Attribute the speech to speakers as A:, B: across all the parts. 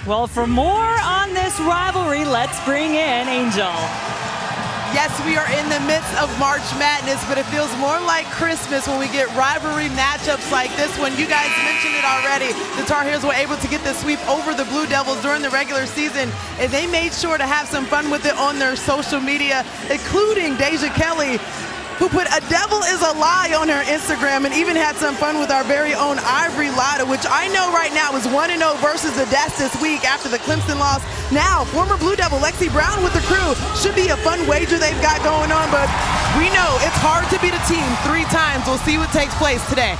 A: Well, for more on this rivalry, let's bring in Angel.
B: Yes, we are in the midst of March Madness, but it feels more like Christmas when we get rivalry matchups like this one. You guys mentioned it already. The Tar Heels were able to get the sweep over the Blue Devils during the regular season, and they made sure to have some fun with it on their social media, including Deja Kelly, who put "a devil is a lie" on her Instagram and even had some fun with our very own Ivory Lotta, which I know right now is 1-0 versus the Dats this week after the Clemson loss. Now, former Blue Devil Lexi Brown with the crew. Should be a fun wager they've got going on, but we know it's hard to beat a team 3 times. We'll see what takes place today.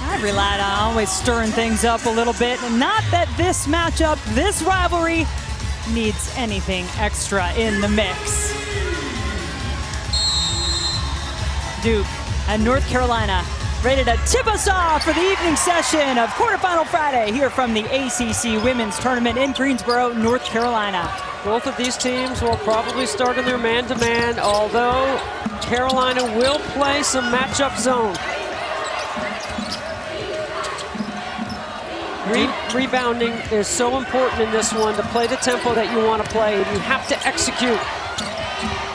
A: Ivory Lotta always stirring things up a little bit, and not that this matchup, this rivalry, needs anything extra in the mix. Duke and North Carolina ready to tip us off for the evening session of Quarterfinal Friday here from the ACC Women's Tournament in Greensboro, North Carolina.
C: Both of these teams will probably start in their man-to-man, although Carolina will play some matchup zone. Rebounding is so important in this one to play the tempo that you want to play, and you have to execute.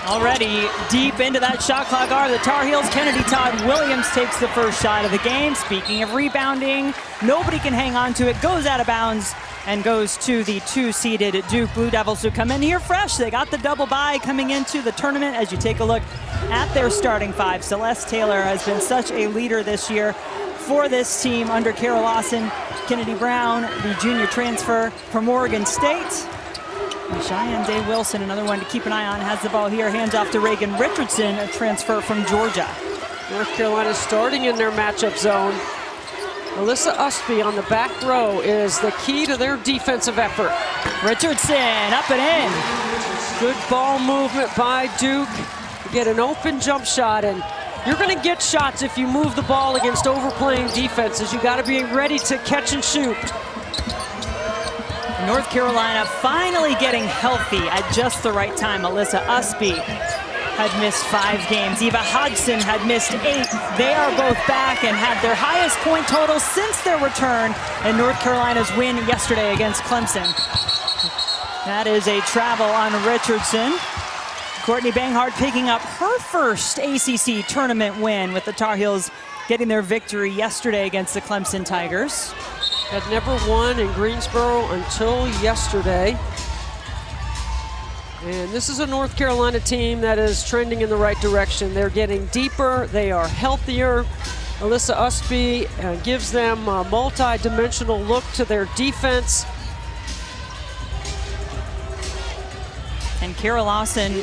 A: Already deep into that shot clock are the Tar Heels. Kennedy Todd Williams takes the first shot of the game. Speaking of rebounding, nobody can hang on to it. Goes out of bounds and goes to the 2-seeded Duke Blue Devils, who come in here fresh. They got the double bye coming into the tournament. As you take a look at their starting 5, Celeste Taylor has been such a leader this year for this team under Kara Lawson. Kennedy Brown, the junior transfer from Oregon State. And Cheyenne Day Wilson, another one to keep an eye on, has the ball here. Hands off to Reagan Richardson, a transfer from Georgia.
C: North Carolina starting in their matchup zone. Alyssa Usby on the back row is the key to their defensive effort.
A: Richardson up and in.
C: Good ball movement by Duke. You get an open jump shot, and you're going to get shots if you move the ball against overplaying defenses. You got to be ready to catch and shoot.
A: North Carolina finally getting healthy at just the right time. Alyssa Usby had missed 5 games. Eva Hodgson had missed 8. They are both back and had their highest point total since their return in North Carolina's win yesterday against Clemson. That is a travel on Richardson. Courtney Banghart picking up her first ACC tournament win with the Tar Heels getting their victory yesterday against the Clemson Tigers.
C: Had never won in Greensboro until yesterday. And this is a North Carolina team that is trending in the right direction. They're getting deeper, they are healthier. Alyssa Usby gives them a multi-dimensional look to their defense.
A: And Kara Lawson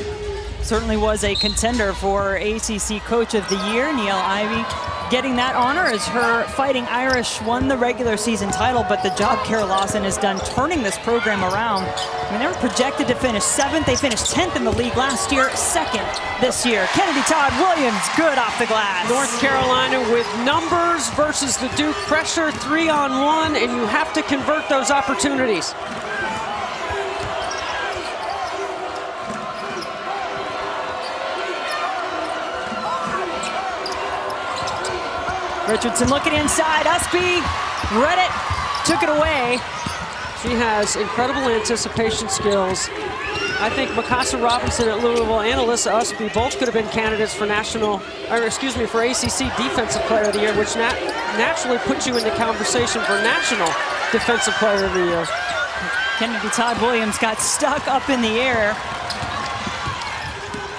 A: certainly was a contender for ACC Coach of the Year. Neil Ivey getting that honor as her Fighting Irish won the regular season title, but the job Kara Lawson has done turning this program around. I mean, they were projected to finish 7th. They finished 10th in the league last year, 2nd this year. Kennedy Todd Williams, good off the glass.
C: North Carolina with numbers versus the Duke pressure, 3-on-1, and you have to convert those opportunities.
A: Richardson looking inside. Usby read it, took it away.
C: She has incredible anticipation skills. I think Mikasa Robinson at Louisville and Alyssa Usby both could have been candidates for for ACC Defensive Player of the Year, which naturally puts you in the conversation for National Defensive Player of the Year.
A: Kennedy Todd Williams got stuck up in the air.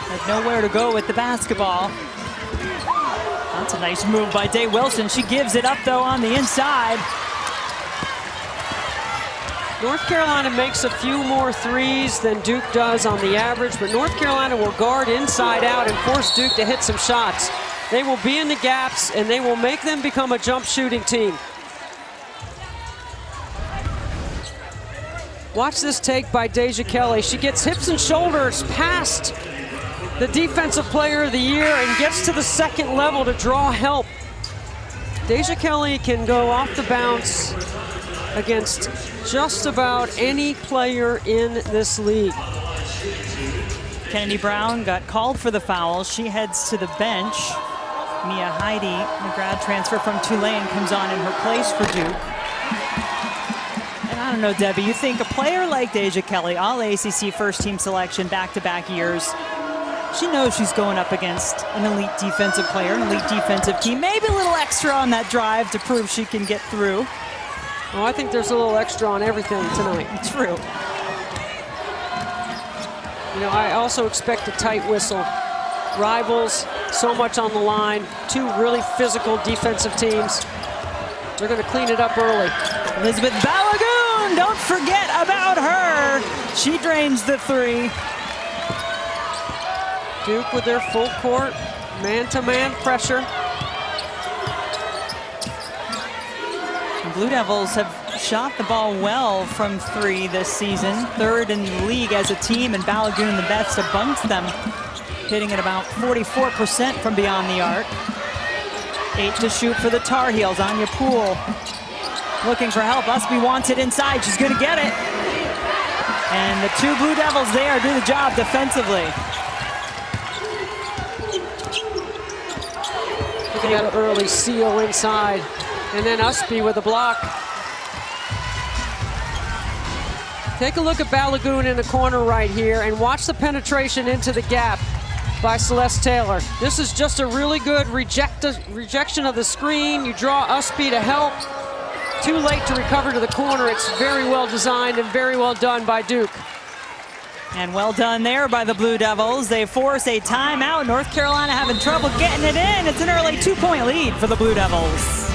A: Had nowhere to go with the basketball. That's a nice move by Day Wilson. She gives it up, though, on the inside.
C: North Carolina makes a few more threes than Duke does on the average, but North Carolina will guard inside out and force Duke to hit some shots. They will be in the gaps, and they will make them become a jump shooting team. Watch this take by Deja Kelly. She gets hips and shoulders past the Defensive Player of the Year and gets to the 2nd level to draw help. Deja Kelly can go off the bounce against just about any player in this league.
A: Kennedy Brown got called for the foul. She heads to the bench. Mia Heidi, the grad transfer from Tulane, comes on in her place for Duke. And I don't know, Debbie, you think a player like Deja Kelly, all ACC first team selection back-to-back years, she knows she's going up against an elite defensive player, an elite defensive team. Maybe a little extra on that drive to prove she can get through.
C: Oh, I think there's a little extra on everything tonight.
A: True.
C: You know, I also expect a tight whistle. Rivals, so much on the line. Two really physical defensive teams. They're going to clean it up early.
A: Elizabeth Balagoon, don't forget about her. She drains the three.
C: Duke with their full court, man-to-man pressure.
A: The Blue Devils have shot the ball well from three this season. Third in the league as a team, and Balagoon, the best amongst them, hitting at about 44% from beyond the arc. 8 to shoot for the Tar Heels. Anya Poole looking for help. Usby wants it inside. She's going to get it. And the two Blue Devils there do the job defensively.
C: Look at that early seal inside. And then Usby with a block. Take a look at Balagoon in the corner right here and watch the penetration into the gap by Celeste Taylor. This is just a really good rejection of the screen. You draw Usby to help. Too late to recover to the corner. It's very well designed and very well done by Duke.
A: And well done there by the Blue Devils. They force a timeout. North Carolina having trouble getting it in. It's an early 2-point lead for the Blue Devils.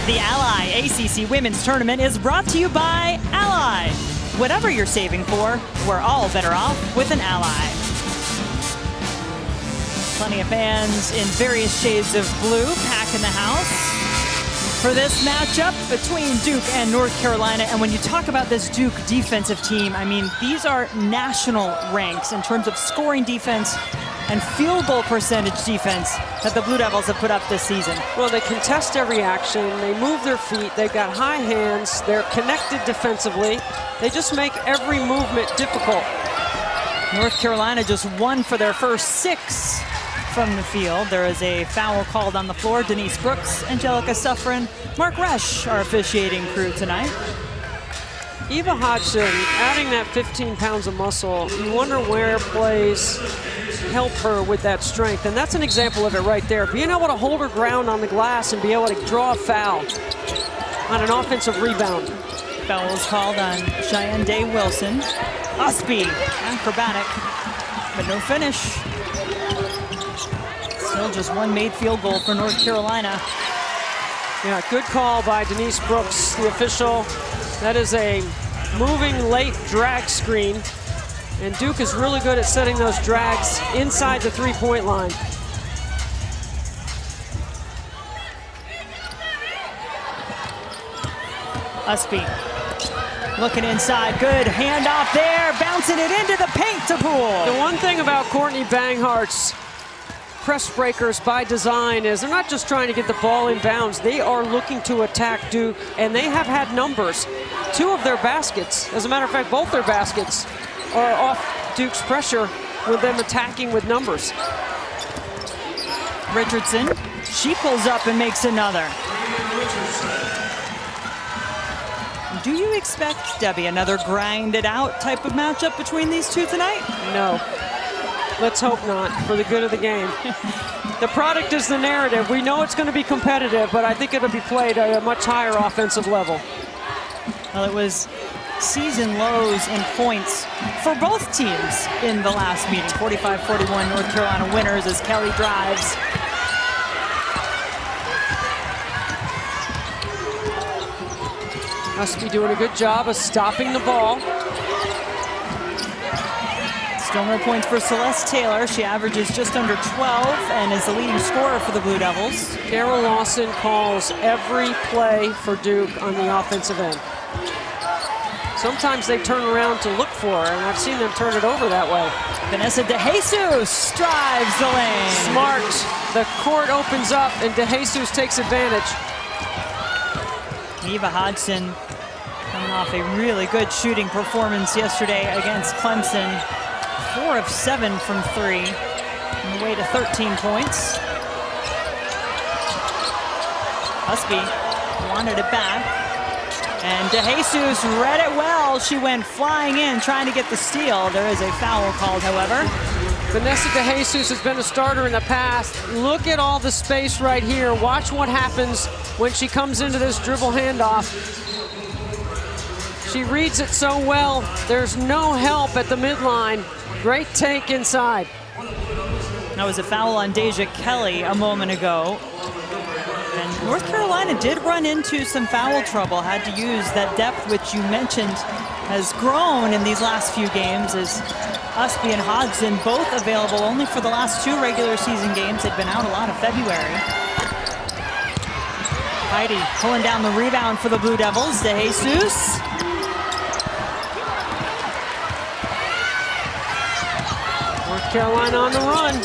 A: The Ally ACC Women's Tournament is brought to you by Ally. Whatever you're saving for, we're all better off with an Ally. Plenty of fans in various shades of blue packing the house for this matchup between Duke and North Carolina. And when you talk about this Duke defensive team, I mean, these are national ranks in terms of scoring defense and field goal percentage defense that the Blue Devils have put up this season.
C: Well, they contest every action. They move their feet. They've got high hands. They're connected defensively. They just make every movement difficult.
A: North Carolina just won for their first 6 from the field. There is a foul called on the floor. Denise Brooks, Angelica Suffren, Mark Resch are officiating crew tonight.
C: Eva Hodgson, adding that 15 pounds of muscle, you wonder where plays help her with that strength. And that's an example of it right there. Being able to hold her ground on the glass and be able to draw a foul on an offensive rebound.
A: Foul was called on Cheyenne Day Wilson. Usby, acrobatic, but no finish. Still just one made field goal for North Carolina.
C: Yeah, good call by Denise Brooks, the official. That is a moving late drag screen. And Duke is really good at setting those drags inside the three-point line.
A: Usby looking inside, good handoff there, bouncing it into the paint to Poole.
C: The one thing about Courtney Banghart's press breakers by design is they're not just trying to get the ball in bounds, they are looking to attack Duke, and they have had numbers. 2 of their baskets, as a matter of fact, both their baskets are off Duke's pressure with them attacking with numbers.
A: Richardson, she pulls up and makes another. Do you expect, Debbie, another grinded out type of matchup between these two tonight?
C: No. Let's hope not, for the good of the game. The product is the narrative. We know it's going to be competitive, but I think it'll be played at a much higher offensive level.
A: Well, it was season lows in points for both teams in the last meeting. 45-41 North Carolina winners as Kelly drives.
C: Must be doing a good job of stopping the ball.
A: Still no points for Celeste Taylor. She averages just under 12 and is the leading scorer for the Blue Devils.
C: Carol Lawson calls every play for Duke on the offensive end. Sometimes they turn around to look for her, and I've seen them turn it over that way.
A: Vanessa DeJesus drives the lane.
C: Smart. The court opens up, and DeJesus takes advantage.
A: Eva Hodgson coming off a really good shooting performance yesterday against Clemson. 4 of 7 from 3, on the way to 13 points. Husby wanted it back. And DeJesus read it well. She went flying in, trying to get the steal. There is a foul called, however.
C: Vanessa DeJesus has been a starter in the past. Look at all the space right here. Watch what happens when she comes into this dribble handoff. She reads it so well. There's no help at the midline. Great take inside.
A: That was a foul on Deja Kelly a moment ago. And North Carolina did run into some foul trouble, had to use that depth, which you mentioned has grown in these last few games, as Husby and Hodgson both available only for the last 2 regular season games. They'd been out a lot of February. Heidi pulling down the rebound for the Blue Devils. DeJesus.
C: North Carolina on the run.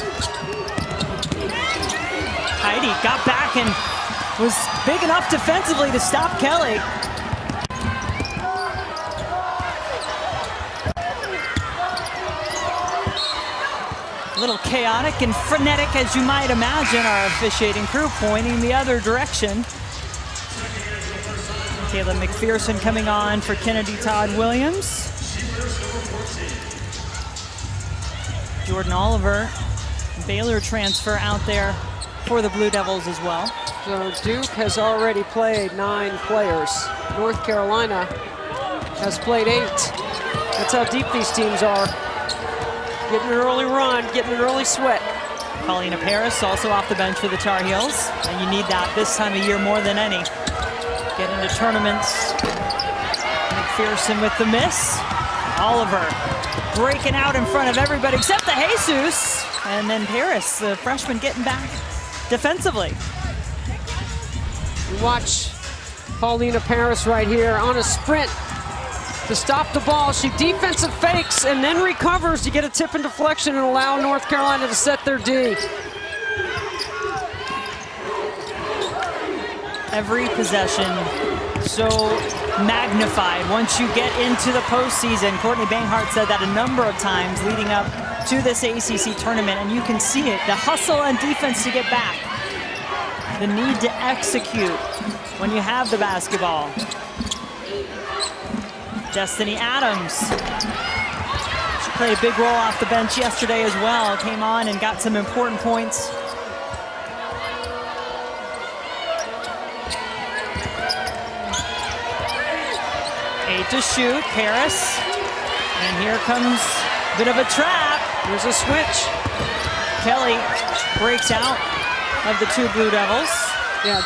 A: Heidi got back and was big enough defensively to stop Kelly. A little chaotic and frenetic, as you might imagine, our officiating crew pointing the other direction. Kayla McPherson coming on for Kennedy Todd Williams. Jordan Oliver, Baylor transfer out there for the Blue Devils as well.
C: So Duke has already played 9 players. North Carolina has played 8. That's how deep these teams are. Getting an early run, getting an early sweat.
A: Paulina Paris also off the bench for the Tar Heels, and you need that this time of year more than any. Get into tournaments. McPherson with the miss. Oliver breaking out in front of everybody except DeJesus. And then Paris, the freshman, getting back defensively.
C: Watch Paulina Paris right here on a sprint to stop the ball. She defensive fakes and then recovers to get a tip and deflection and allow North Carolina to set their D.
A: Every possession so magnified once you get into the postseason. Courtney Banghart said that a number of times leading up to this ACC tournament, and you can see it, the hustle and defense to get back, the need to execute when you have the basketball. Destiny Adams, she played a big role off the bench yesterday as well, came on and got some important points. To shoot, Paris, and here comes a bit of a trap.
C: There's a switch.
A: Kelly breaks out of the 2 Blue Devils.
C: Yeah,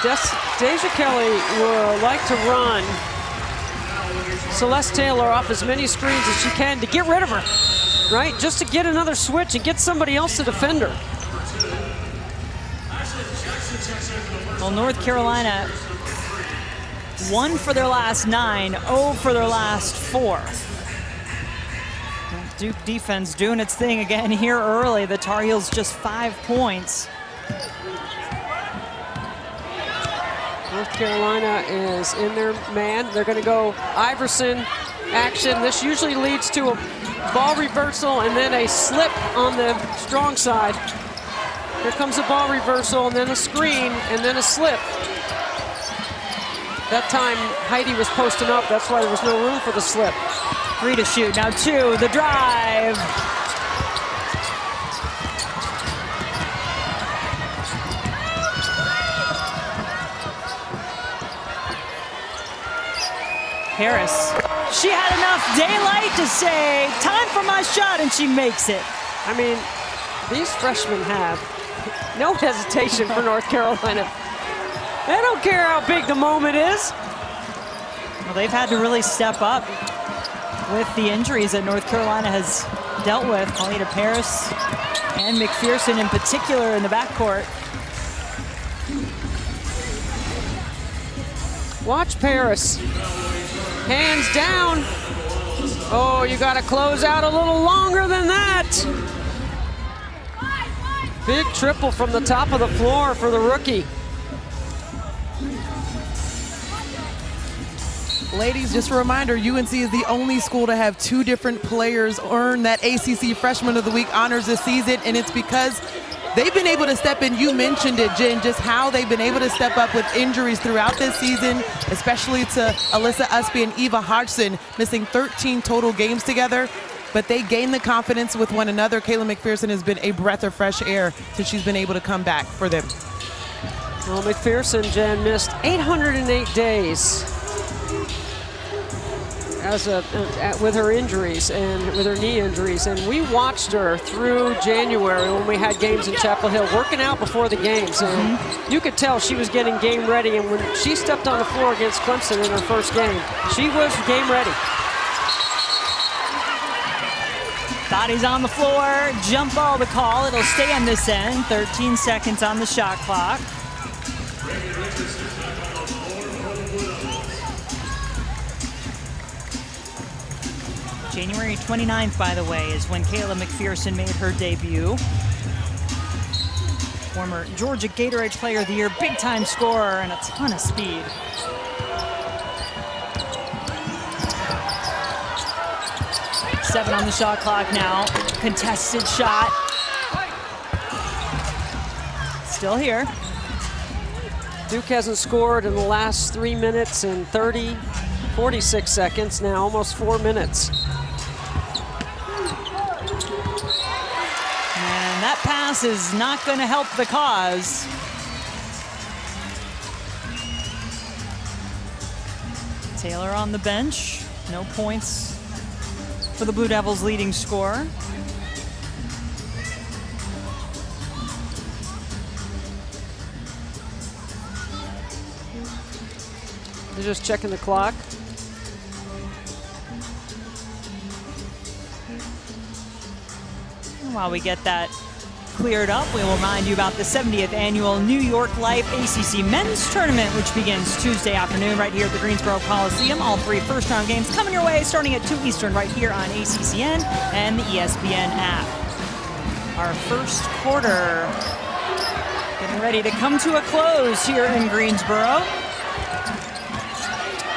C: Deja Kelly will like to run Celeste Taylor off as many screens as she can to get rid of her, right? Just to get another switch and get somebody else to defend her.
A: Well, North Carolina 1 for their last 9, 0 for their last 4. Duke defense doing its thing again here early. The Tar Heels just 5 points.
C: North Carolina is in their man. They're going to go Iverson action. This usually leads to a ball reversal and then a slip on the strong side. Here comes a ball reversal and then a screen and then a slip. That time, Heidi was posting up. That's why there was no room for the slip.
A: 3 to shoot. Now 2, the drive. Harris, she had enough daylight to say, time for my shot, and she makes it.
C: I mean, these freshmen have no hesitation for North Carolina. They don't care how big the moment is.
A: Well, they've had to really step up with the injuries that North Carolina has dealt with. Paulina Paris and McPherson in particular in the backcourt.
C: Watch Paris. Hands down. Oh, you got to close out a little longer than that. Big triple from the top of the floor for the rookie.
B: Ladies, just a reminder, UNC is the only school to have 2 different players earn that ACC Freshman of the Week honors this season, and it's because they've been able to step in. You mentioned it, Jen, just how they've been able to step up with injuries throughout this season, especially to Alyssa Usby and Eva Hodgson, missing 13 total games together. But they gain the confidence with one another. Kayla McPherson has been a breath of fresh air since she's been able to come back for them.
C: Well, McPherson, Jen, missed 808 days with her injuries and with her knee injuries, and we watched her through January when we had games in Chapel Hill, working out before the games, and you could tell she was getting game ready. And when she stepped on the floor against Clemson in her first game, she was game ready.
A: Bodies on the floor, jump ball to call. It'll stay on this end. 13 seconds on the shot clock. January 29th, by the way, is when Kayla McPherson made her debut. Former Georgia Gatorade Player of the Year, big-time scorer, and a ton of speed. Seven on the shot clock now. Contested shot. Still here.
C: Duke hasn't scored in the last 3 minutes and 46 seconds now, almost 4 minutes.
A: And that pass is not going to help the cause. Taylor on the bench. No points for the Blue Devils' leading scorer.
C: They're just checking the clock.
A: While we get that cleared up, we will remind you about the 70th annual New York Life ACC Men's Tournament, which begins Tuesday afternoon right here at the Greensboro Coliseum. All 3 first-round games coming your way starting at 2 Eastern right here on ACCN and the ESPN app. Our first quarter getting ready to come to a close here in Greensboro.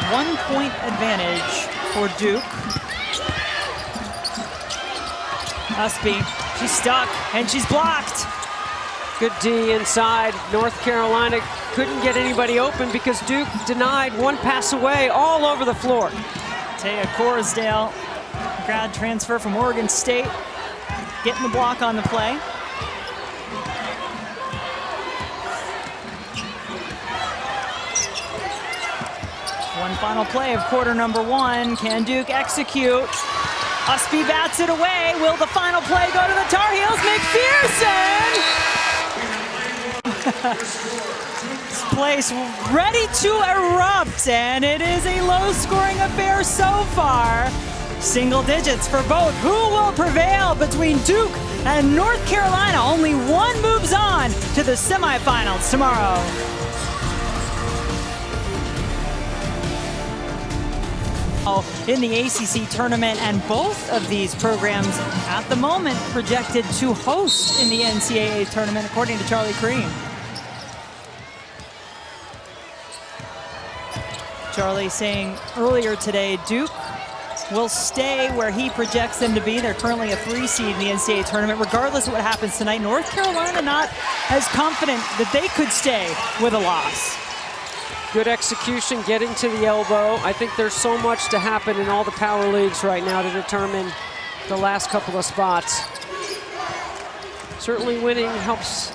A: 1-point advantage for Duke. Usby, she's stuck and she's blocked.
C: Good D inside. North Carolina couldn't get anybody open because Duke denied one pass away all over the floor.
A: Taya Corsdale, grad transfer from Oregon State, getting the block on the play. One final play of quarter number 1. Can Duke execute? Usby bats it away. Will the final play go to the Tar Heels? McPherson! This place ready to erupt, and it is a low-scoring affair so far. Single digits for both. Who will prevail between Duke and North Carolina? Only one moves on to the semifinals tomorrow. In the ACC tournament, and both of these programs at the moment projected to host in the NCAA tournament, according to Charlie Crean. Charlie saying earlier today, Duke will stay where he projects them to be. They're currently a 3 seed in the NCAA tournament. Regardless of what happens tonight, North Carolina not as confident that they could stay with a loss.
C: Good execution, getting to the elbow. I think there's so much to happen in all the power leagues right now to determine the last couple of spots. Certainly winning helps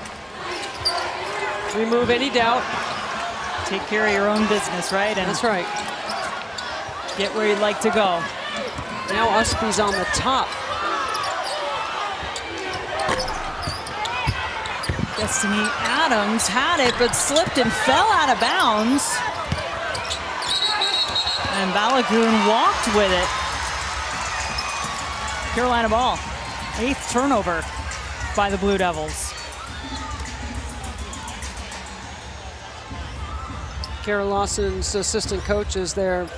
C: remove any doubt.
A: Take care of your own business, right? And
C: that's right.
A: Get where you'd like to go.
C: Now Usby's on the top.
A: Destiny Adams had it, but slipped and fell out of bounds. And Balagoon walked with it. Carolina ball. 8th turnover by the Blue Devils.
C: Kara Lawson's assistant coaches there,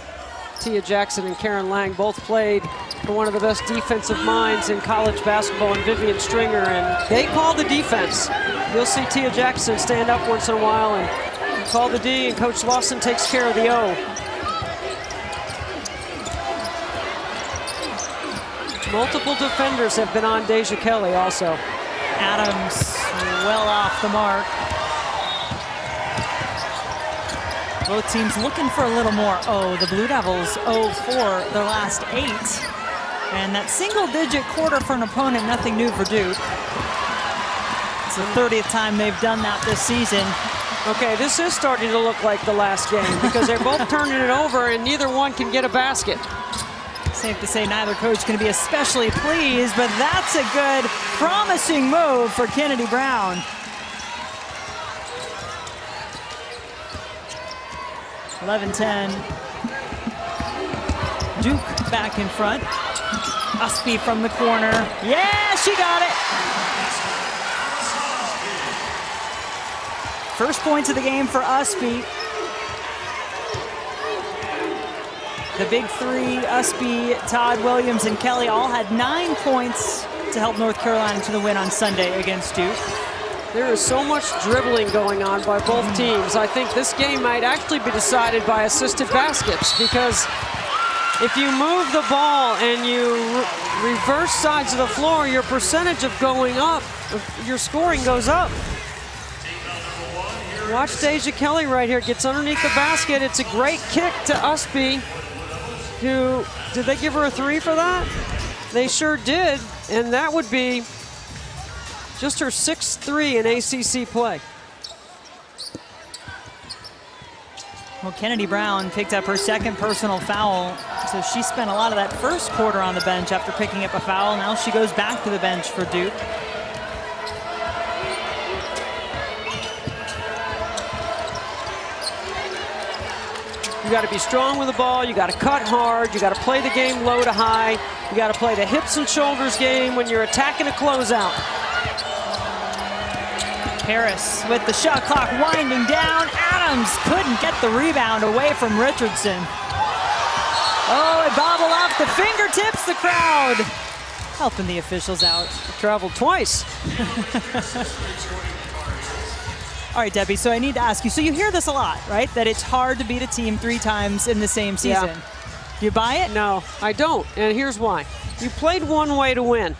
C: Tia Jackson and Karen Lang, both played for one of the best defensive minds in college basketball, and Vivian Stringer, and they call the defense. You'll see Tia Jackson stand up once in a while and call the D, and Coach Lawson takes care of the O. Multiple defenders have been on Deja Kelly also.
A: Adams well off the mark. Both teams looking for a little more. Oh, the Blue Devils 0-4 their last 8. And that single-digit quarter for an opponent, nothing new for Duke. It's the 30th time they've done that this season.
C: Okay, this is starting to look like the last game because they're both turning it over and neither one can get a basket.
A: Safe to say neither coach can be especially pleased, but that's a good, promising move for Kennedy Brown. 11-10. Duke back in front. Usby from the corner. Yeah, she got it. First points of the game for Usby. The big three, Usby, Todd, Williams, and Kelly all had 9 points to help North Carolina to the win on Sunday against Duke.
C: There is so much dribbling going on by both teams. I think this game might actually be decided by assisted baskets because if you move the ball and you reverse sides of the floor, your percentage of going up, your scoring goes up. Watch Deja Kelly right here, gets underneath the basket. It's a great kick to Usby, who, did they give her a 3 for that? They sure did, and that would be just her 6th 3 in ACC play.
A: Well, Kennedy Brown picked up her second personal foul, so she spent a lot of that first quarter on the bench after picking up a foul. Now she goes back to the bench for Duke.
C: You got to be strong with the ball, you got to cut hard, you got to play the game low to high, you got to play the hips and shoulders game when you're attacking a closeout.
A: Harris with the shot clock winding down. Adams couldn't get the rebound away from Richardson. Oh, it bobbled off the fingertips. The crowd helping the officials out.
C: Traveled twice.
A: All right, Debbie, so I need to ask you, so you hear this a lot, right? That it's hard to beat a team 3 times in the same season.
C: Yeah.
A: Do you buy it?
C: No, I don't, and here's why. You played one way to win.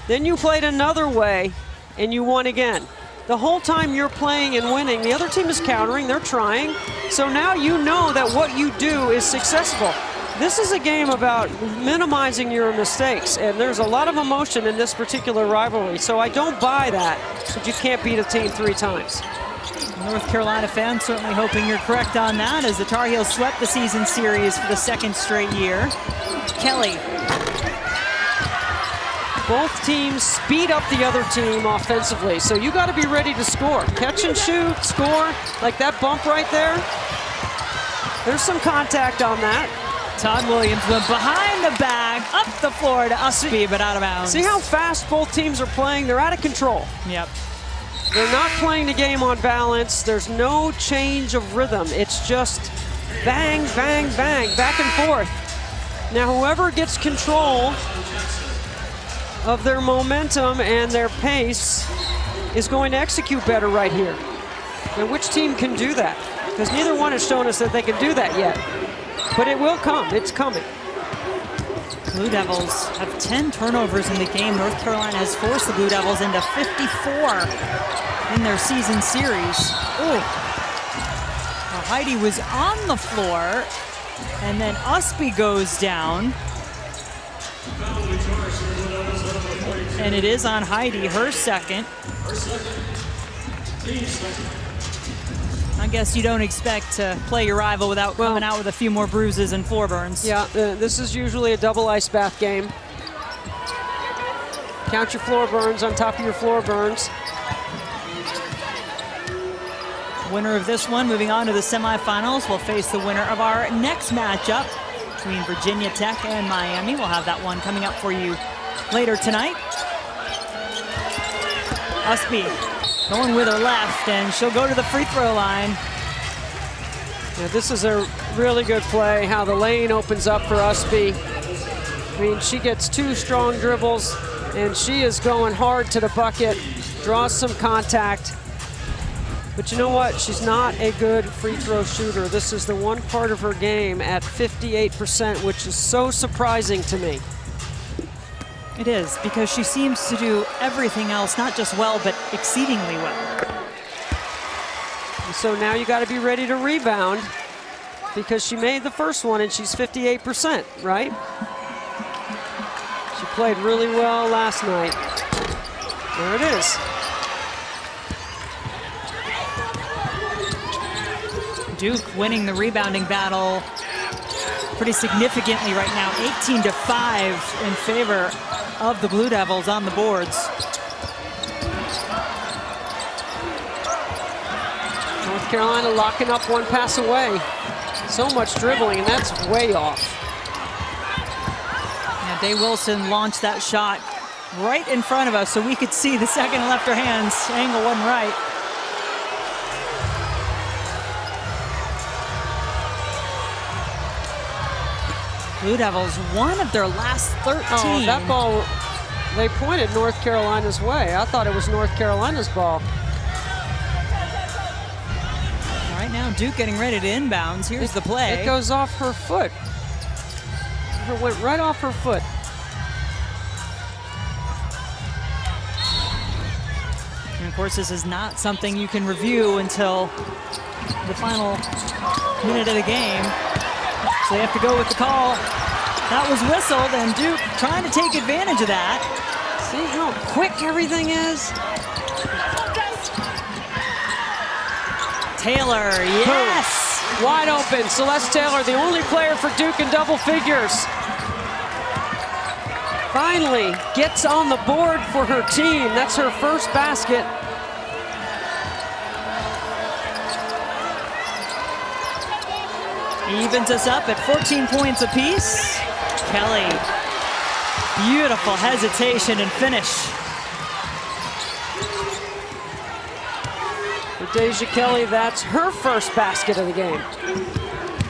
C: Then you played another way, and you won again. The whole time you're playing and winning, the other team is countering, they're trying. So now you know that what you do is successful. This is a game about minimizing your mistakes, and there's a lot of emotion in this particular rivalry. So I don't buy that you can't beat a team 3 times.
A: North Carolina fans certainly hoping you're correct on that as the Tar Heels swept the season series for the 2nd straight year. Kelly.
C: Both teams speed up the other team offensively, so you got to be ready to score. Catch and shoot, score, like that bump right there. There's some contact on that.
A: Todd Williams went behind the bag, up the floor to Usby, but out of bounds.
C: See how fast both teams are playing? They're out of control.
A: Yep.
C: They're not playing the game on balance. There's no change of rhythm. It's just bang, bang, bang, back and forth. Now, whoever gets control of their momentum and their pace is going to execute better right here. And which team can do that? Because neither one has shown us that they can do that yet. But it will come. It's coming.
A: Blue Devils have 10 turnovers in the game. North Carolina has forced the Blue Devils into 54 in their season series. Ooh. Well, Heidi was on the floor, and then Usby goes down. And it is on Heidi, her second. I guess you don't expect to play your rival without coming out with a few more bruises and floor burns.
C: Yeah, this is usually a double ice bath game. Count your floor burns on top of your floor burns.
A: Winner of this one, moving on to the semifinals, will face the winner of our next matchup between Virginia Tech and Miami. We'll have that one coming up for you later tonight. Usby going with her left, and she'll go to the free throw line.
C: Yeah, this is a really good play, how the lane opens up for Usby. I mean, she gets 2 strong dribbles, and she is going hard to the bucket, draws some contact. But you know what? She's not a good free throw shooter. This is the one part of her game at 58%, which is so surprising to me.
A: It is, because she seems to do everything else, not just well, but exceedingly well.
C: So now you got to be ready to rebound, because she made the first one and she's 58%, right? She played really well last night. There it is.
A: Duke winning the rebounding battle pretty significantly right now, 18-5 in favor of the Blue Devils on the boards.
C: North Carolina locking up one pass away. So much dribbling, and that's way off.
A: Yeah, Day Wilson launched that shot right in front of us so we could see the second left her hands. Angle wasn't right. Blue Devils, one of their last 13.
C: Oh, that ball, they pointed North Carolina's way. I thought it was North Carolina's ball.
A: Right now, Duke getting ready to inbounds. Here's the play.
C: It goes off her foot. It went right off her foot.
A: And of course, this is not something you can review until the final minute of the game. So they have to go with the call. That was whistled, and Duke trying to take advantage of that.
C: See how quick everything is?
A: Taylor, yes!
C: Boom. Wide open, Celeste Taylor, the only player for Duke in double figures. Finally gets on the board for her team. That's her first basket.
A: Evens us up at 14 points apiece. Kelly, beautiful hesitation and finish.
C: For Deja Kelly, that's her first basket of the game.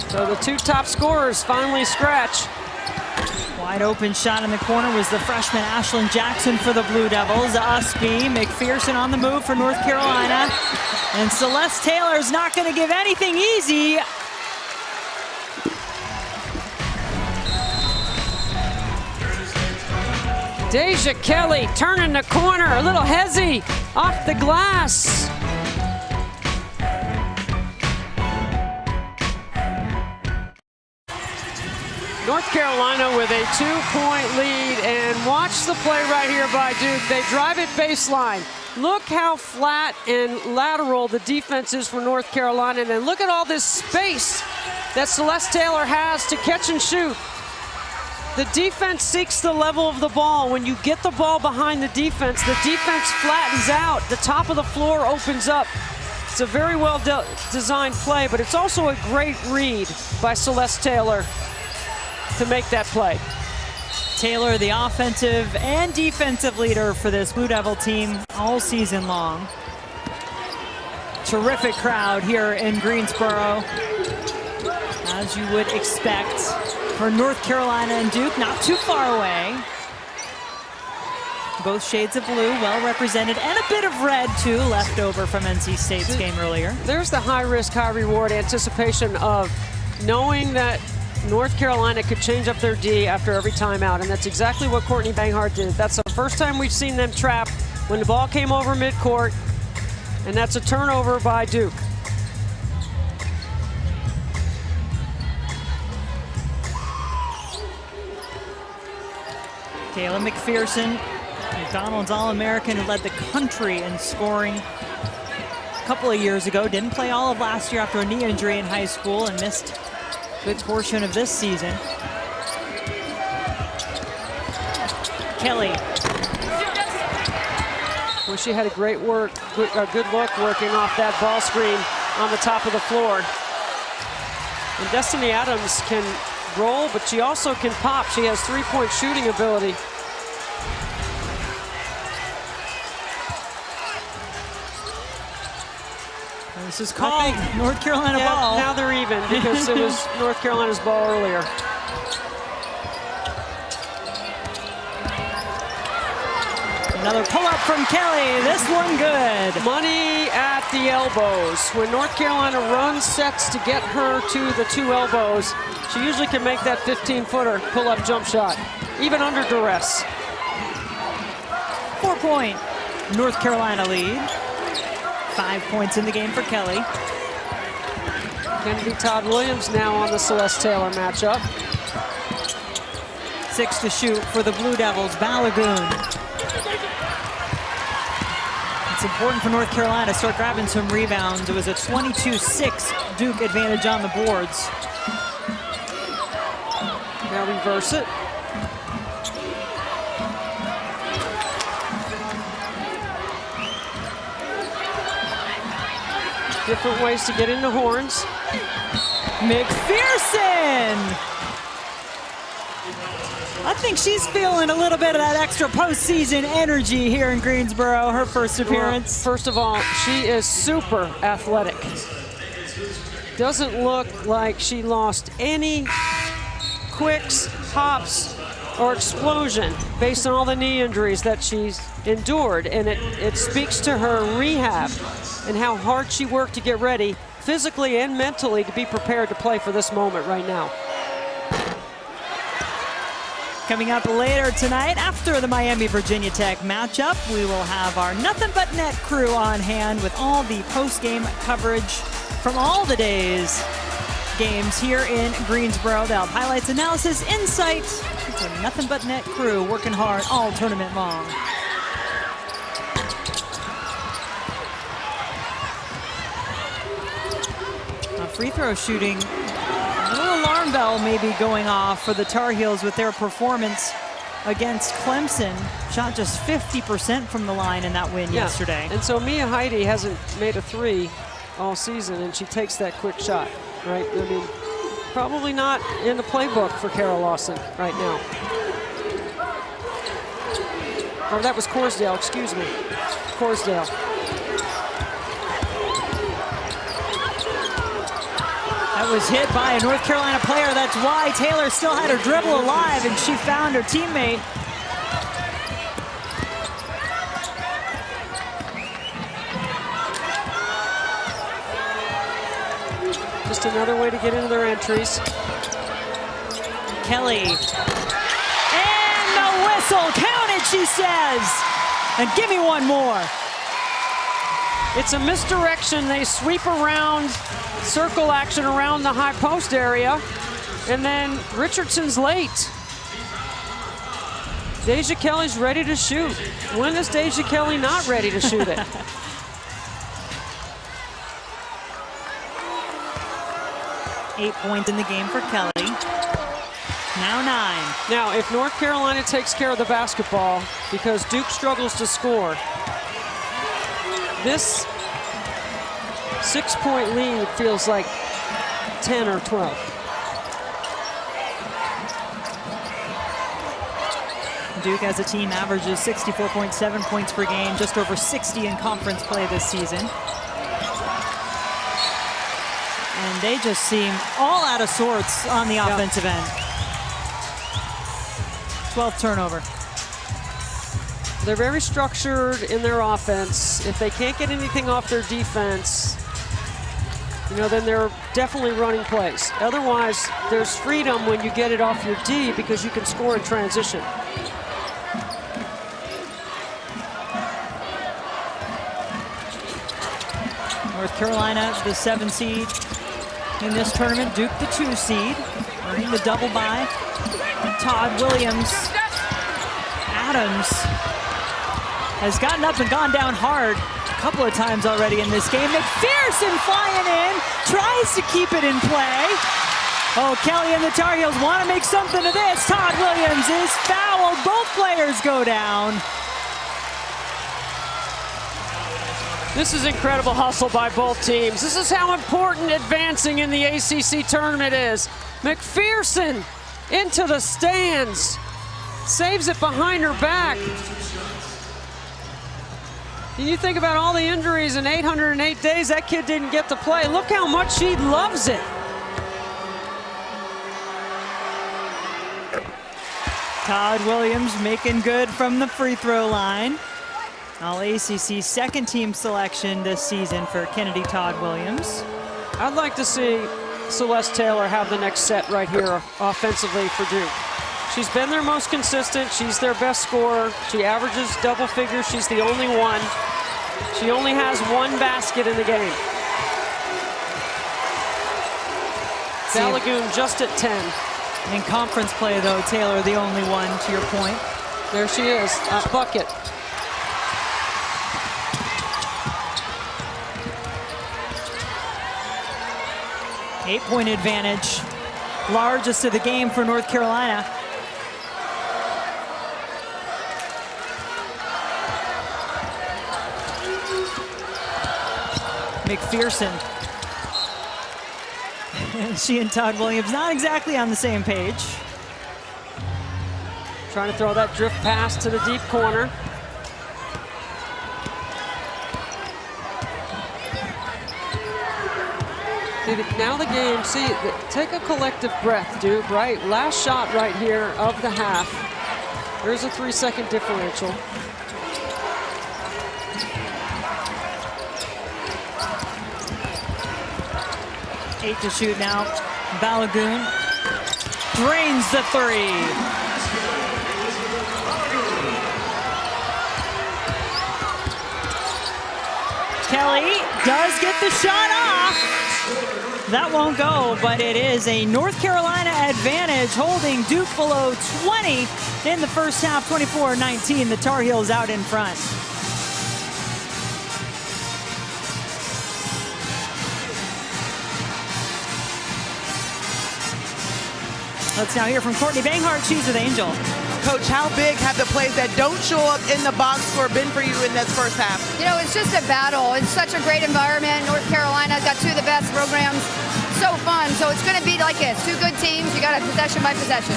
C: So the two top scorers finally scratch.
A: Wide open shot in the corner was the freshman Ashlyn Jackson for the Blue Devils. Usby, McPherson on the move for North Carolina. And Celeste Taylor's not going to give anything easy.
C: Deja Kelly turning the corner, a little hezzy off the glass. North Carolina with a 2-point lead, and watch the play right here by Duke. They drive it baseline. Look how flat and lateral the defense is for North Carolina, and then look at all this space that Celeste Taylor has to catch and shoot. The defense seeks the level of the ball. When you get the ball behind the defense flattens out. The top of the floor opens up. It's a very well designed play, but it's also a great read by Celeste Taylor to make that play.
A: Taylor, the offensive and defensive leader for this Blue Devil team all season long. Terrific crowd here in Greensboro, as you would expect for North Carolina and Duke, not too far away. Both shades of blue, well represented, and a bit of red too, left over from NC State's game earlier.
C: There's the high risk, high reward anticipation of knowing that North Carolina could change up their D after every timeout, and that's exactly what Courtney Banghart did. That's the first time we've seen them trap when the ball came over midcourt, and that's a turnover by Duke.
A: Kayla McPherson, McDonald's All-American, who led the country in scoring a couple of years ago. Didn't play all of last year after a knee injury in high school and missed a good portion of this season. Kelly.
C: Well, she had a great look working off that ball screen on the top of the floor. And Destiny Adams can roll, but she also can pop. She has three-point shooting ability.
A: This is called North Carolina ball.
C: Now they're even because it was North Carolina's ball earlier.
A: Another pull-up from Kelly. This one good.
C: Money at the elbows. When North Carolina runs sets to get her to the two elbows, she usually can make that 15-footer pull-up jump shot, even under duress.
A: 4-point North Carolina lead. 5 points in the game for Kelly.
C: Kennedy Todd Williams now on the Celeste Taylor matchup.
A: 6 to shoot for the Blue Devils. Balagoon. It's important for North Carolina to start grabbing some rebounds. It was a 22-6 Duke advantage on the boards.
C: Now reverse it. Different ways to get into horns.
A: McPherson! I think she's feeling a little bit of that extra postseason energy here in Greensboro, her first appearance.
C: Well, first of all, she is super athletic. Doesn't look like she lost any quicks, hops, or explosion based on all the knee injuries that she's endured. And it speaks to her rehab and how hard she worked to get ready physically and mentally to be prepared to play for this moment right now.
A: Coming up later tonight, after the Miami-Virginia Tech matchup, we will have our Nothing But Net crew on hand with all the post-game coverage from all the day's games here in Greensboro. They'll have highlights, analysis, insight. It's a Nothing But Net crew working hard all tournament long. Free throw shooting. A little alarm bell maybe going off for the Tar Heels with their performance against Clemson. Shot just 50% from the line in that win yesterday.
C: And so Mia Heidi hasn't made a three all season, and she takes that quick shot, right? I mean, probably not in the playbook for Carol Lawson right now. Or that was Corsdale, excuse me. Corsdale.
A: That was hit by a North Carolina player. That's why Taylor still had her dribble alive, and she found her teammate.
C: Just another way to get into their entries.
A: Kelly. And the whistle. Count it, she says. And give me one more.
C: It's a misdirection. They sweep around, circle action around the high post area, and then Richardson's late. Deja Kelly's ready to shoot. When is Deja Kelly not ready to shoot it?
A: Eight points in the game for Kelly. Now 9.
C: Now, if North Carolina takes care of the basketball, because Duke struggles to score, this 6-point lead feels like 10 or 12.
A: Duke as a team averages 64.7 points per game, just over 60 in conference play this season. And they just seem all out of sorts on the offensive end. 12th turnover.
C: They're very structured in their offense. If they can't get anything off their defense, you know, then they're definitely running plays. Otherwise, there's freedom when you get it off your D because you can score in transition.
A: North Carolina, the 7 seed in this tournament. Duke, the 2 seed, earning the double bye. Todd Williams. Adams has gotten up and gone down hard a couple of times already in this game. McPherson flying in, tries to keep it in play. Oh, Kelly and the Tar Heels want to make something of this. Todd Williams is fouled. Both players go down.
C: This is incredible hustle by both teams. This is how important advancing in the ACC tournament is. McPherson into the stands. Saves it behind her back. You think about all the injuries in 808 days, that kid didn't get to play. Look how much she loves it.
A: Todd Williams making good from the free throw line. All ACC second team selection this season for Kennedy Todd Williams.
C: I'd like to see Celeste Taylor have the next set right here offensively for Duke. She's been their most consistent. She's their best scorer. She averages double figures. She's the only one. She only has one basket in the game. Balagoon just at 10.
A: In conference play, though, Taylor the only one, to your point.
C: There she is, bucket.
A: Eight-point advantage, largest of the game for North Carolina. McPherson. She and Todd Williams not exactly on the same page.
C: Trying to throw that drift pass to the deep corner. Now the game, see, take a collective breath, Duke, right? Last shot right here of the half. There's a 3-second differential.
A: Eight to shoot now. Balagoon drains the three. Kelly does get the shot off. That won't go, but it is a North Carolina advantage, holding Duke below 20 in the first half, 24-19. The Tar Heels out in front. Let's now hear from Courtney Banghart. She's with Angel.
B: Coach, how big have the plays that don't show up in the box score been for you in this first half?
D: You know, it's just a battle. It's such a great environment. North Carolina's got two of the best programs. So fun. So it's going to be like this. Two good teams. You got it possession by possession.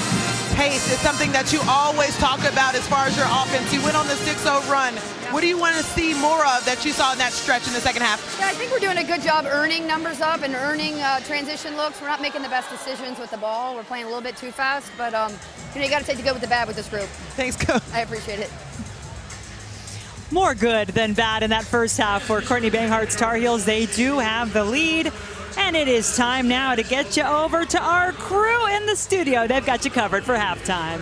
B: Pace is something that you always talk about as far as your offense. You went on the 6-0 run. What do you want to see more of that you saw in that stretch in the second half?
D: Yeah, I think we're doing a good job earning numbers up and earning transition looks. We're not making the best decisions with the ball. We're playing a little bit too fast, but you know, you got to take the good with the bad with this group.
B: Thanks, Coach.
D: I appreciate it.
A: More good than bad in that first half for Courtney Banghart's Tar Heels. They do have the lead, and it is time now to get you over to our crew in the studio. They've got you covered for halftime.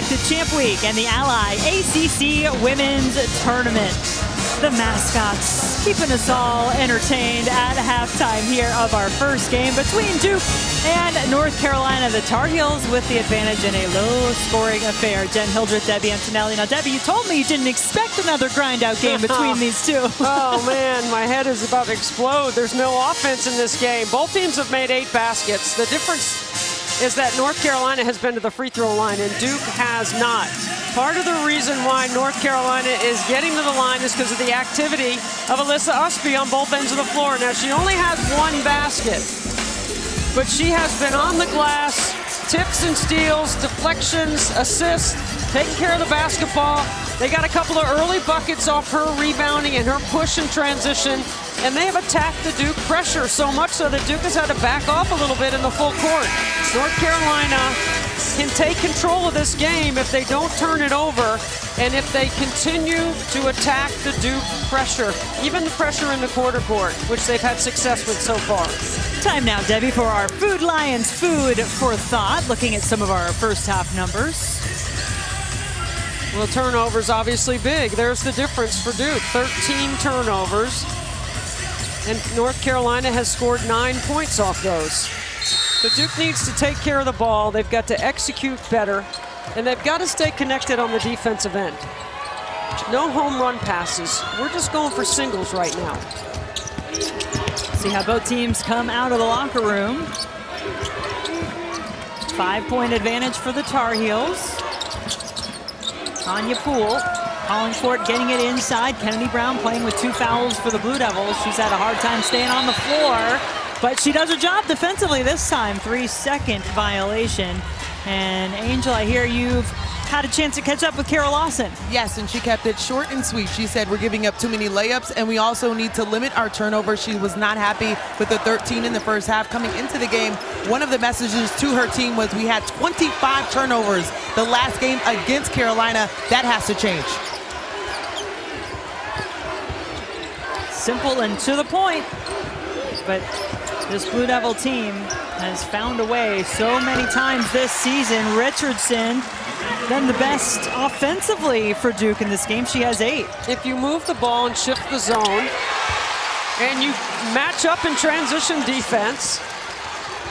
A: To Champ Week and the Ally ACC Women's Tournament. The mascots keeping us all entertained at halftime here of our first game between Duke and North Carolina. The Tar Heels with the advantage in a low-scoring affair. Jen Hildreth, Debbie Antonelli. Now, Debbie, you told me you didn't expect another grind-out game between these two.
C: Oh, man, my head is about to explode. There's no offense in this game. Both teams have made 8 baskets. The difference is that North Carolina has been to the free throw line and Duke has not. Part of the reason why North Carolina is getting to the line is because of the activity of Alyssa Usby on both ends of the floor. Now, she only has 1 basket, but she has been on the glass, tips and steals, deflections, assists, taking care of the basketball. They got a couple of early buckets off her rebounding and her push and transition, and they have attacked the Duke pressure so much so that Duke has had to back off a little bit in the full court. North Carolina can take control of this game if they don't turn it over and if they continue to attack the Duke pressure, even the pressure in the quarter court, which they've had success with so far.
A: Time now, Debbie, for our Food Lions Food for Thought, looking at some of our first half numbers.
C: Well, turnovers obviously big. There's the difference for Duke. 13 turnovers. And North Carolina has scored 9 points off those. So Duke needs to take care of the ball. They've got to execute better. And they've got to stay connected on the defensive end. No home run passes. We're just going for singles right now.
A: See how both teams come out of the locker room. 5-point advantage for the Tar Heels. Tanya Poole calling for it, getting it inside. Kennedy Brown playing with 2 fouls for the Blue Devils. She's had a hard time staying on the floor, but she does her job defensively this time. 3-second violation. And Angel, I hear you've had a chance to catch up with Kara Lawson.
B: Yes, and she kept it short and sweet. She said we're giving up too many layups, and we also need to limit our turnovers. She was not happy with the 13 in the first half. Coming into the game, one of the messages to her team was we had 25 turnovers the last game against Carolina. That has to change.
A: Simple and to the point, but This Blue Devil team has found a way so many times this season. Richardson been the best offensively for Duke in this game. She has 8.
C: If you move the ball and shift the zone, and you match up in transition defense,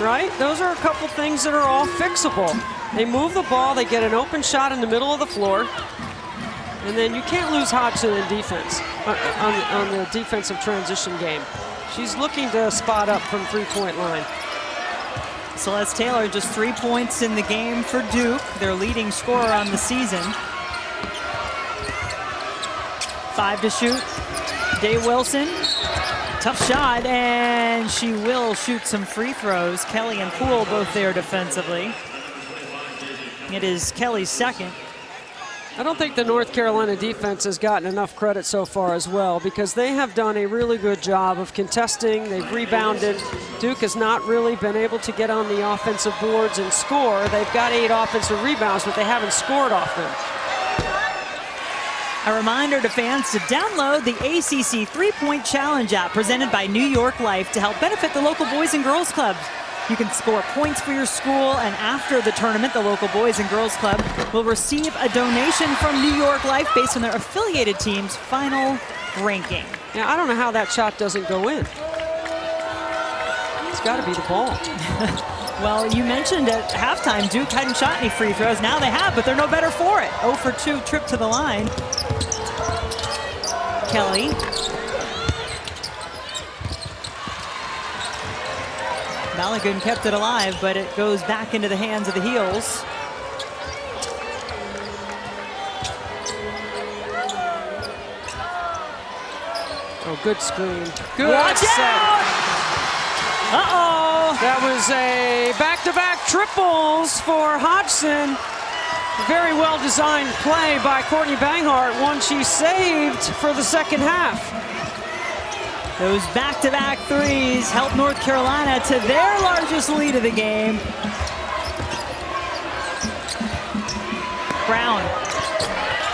C: right? Those are a couple things that are all fixable. They move the ball, they get an open shot in the middle of the floor, and then you can't lose Hodgson in defense on the defensive transition game. She's looking to spot up from three-point line.
A: Celeste Taylor just 3 points in the game for Duke, their leading scorer on the season. 5 to shoot. Day Wilson, tough shot, and she will shoot some free throws. Kelly and Poole both there defensively. It is Kelly's second.
C: I don't think the North Carolina defense has gotten enough credit so far as well, because they have done a really good job of contesting. They've rebounded. Duke has not really been able to get on the offensive boards and score. They've got 8 offensive rebounds, but they haven't scored off them.
A: A reminder to fans to download the ACC 3-Point Challenge app presented by New York Life to help benefit the local Boys and Girls Clubs. You can score points for your school, and after the tournament, the local Boys and Girls Club will receive a donation from New York Life based on their affiliated team's final ranking.
C: Now, I don't know how that shot doesn't go in. It's got to be the ball.
A: Well, you mentioned at halftime Duke hadn't shot any free throws. Now they have, but they're no better for it. 0 for 2 trip to the line. Kelly. Balogun kept it alive, but it goes back into the hands of the Heels.
C: Oh, good screen. Good
A: Watch
C: set.
A: out! Uh-oh!
C: That was a back-to-back triples for Hodgson. Very well-designed play by Courtney Banghart, one she saved for the second half.
A: Those back-to-back threes help North Carolina to their largest lead of the game. Brown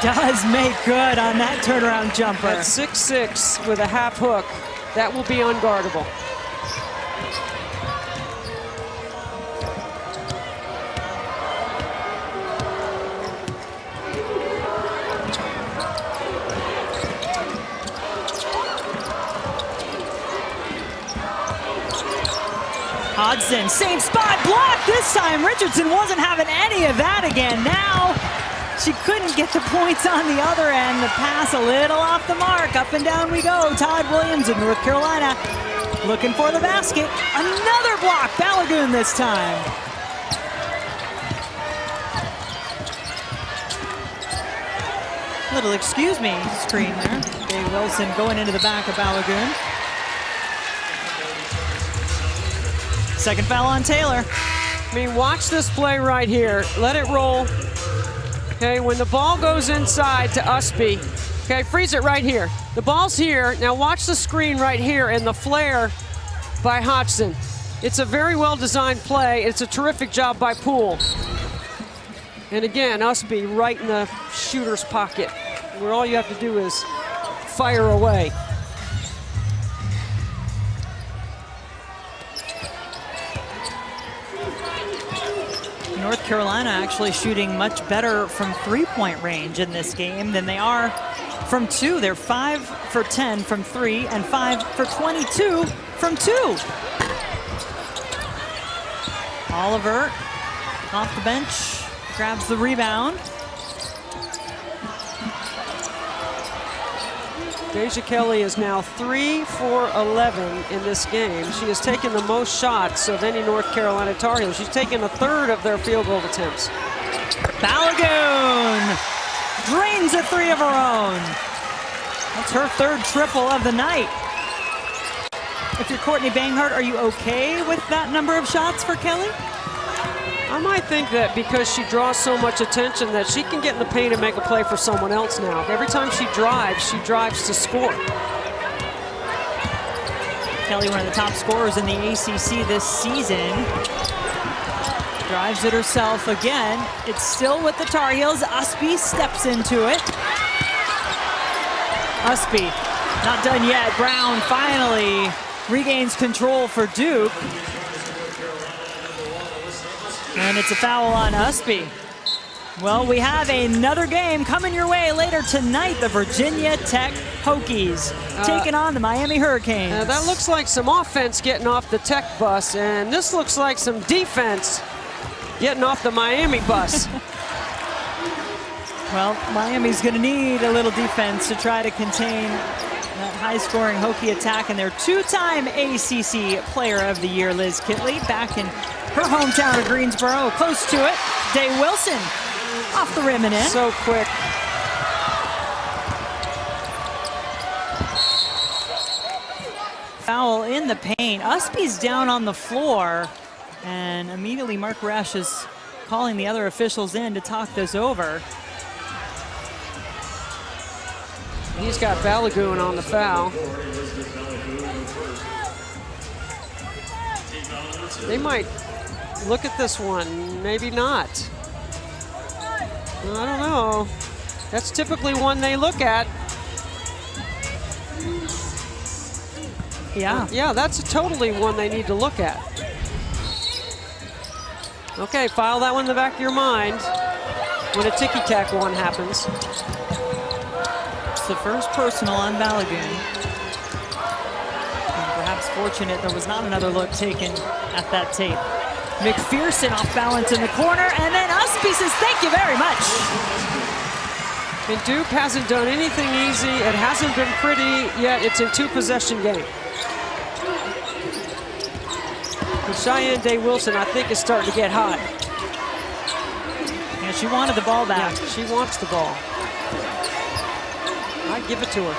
A: does make good on that turnaround jumper.
C: At 6'6" with a half hook, that will be unguardable.
A: Hodgson, same spot, blocked this time. Richardson wasn't having any of that again. Now she couldn't get the points on the other end. The pass a little off the mark. Up and down we go. Todd Williams of North Carolina looking for the basket. Another block, Balogun this time. Little excuse me screen there. Dave Wilson going into the back of Balogun. Second foul on Taylor.
C: I mean, watch this play right here. Let it roll. Okay, when the ball goes inside to Usby, okay, freeze it right here. The ball's here. Now watch the screen right here and the flare by Hodgson. It's a very well-designed play. It's a terrific job by Poole. And again, Usby right in the shooter's pocket, where all you have to do is fire away.
A: North Carolina actually shooting much better from three-point range in this game than they are from 2. They're 5 for 10 from 3 and 5 for 22 from 2. Oliver off the bench, grabs the rebound.
C: Deja Kelly is now 3 for 11 in this game. She has taken the most shots of any North Carolina Tar Heel. She's taken a third of their field goal attempts.
A: Balogun drains a 3 of her own. That's her third triple of the night. If you're Courtney Banghart, are you okay with that number of shots for Kelly?
C: I might think that because she draws so much attention that she can get in the paint and make a play for someone else now. Every time she drives to score.
A: Kelly, one of the top scorers in the ACC this season. Drives it herself again. It's still with the Tar Heels. Usby steps into it. Usby, not done yet. Brown finally regains control for Duke. And it's a foul on Usby. Well, we have another game coming your way later tonight. The Virginia Tech Hokies taking on the Miami Hurricanes.
C: That looks like some offense getting off the Tech bus, and this looks like some defense getting off the Miami bus.
A: Well, Miami's going to need a little defense to try to contain that high-scoring Hokie attack, and their two-time ACC Player of the Year, Liz Kitley, back in her hometown of Greensboro, close to it. Day Wilson off the rim and in.
C: So quick.
A: Foul in the paint. Usby's down on the floor, and immediately Mark Resch is calling the other officials in to talk this over.
C: He's got Balagoon on the foul. They might look at this one, maybe not. I don't know. That's typically one they look at.
A: Yeah,
C: that's totally one they need to look at. Okay, file that one in the back of your mind when a ticky-tack one happens.
A: It's the first personal on Balagoon. And perhaps fortunate there was not another look taken at that tape. McPherson off balance in the corner, and then Usby says, thank you very much.
C: I mean, Duke hasn't done anything easy. It hasn't been pretty yet. It's a two-possession game. And Cheyenne Day Wilson, I think, is starting to get hot.
A: Yeah, she wanted the ball back.
C: Yeah, she wants the ball. I give it to her.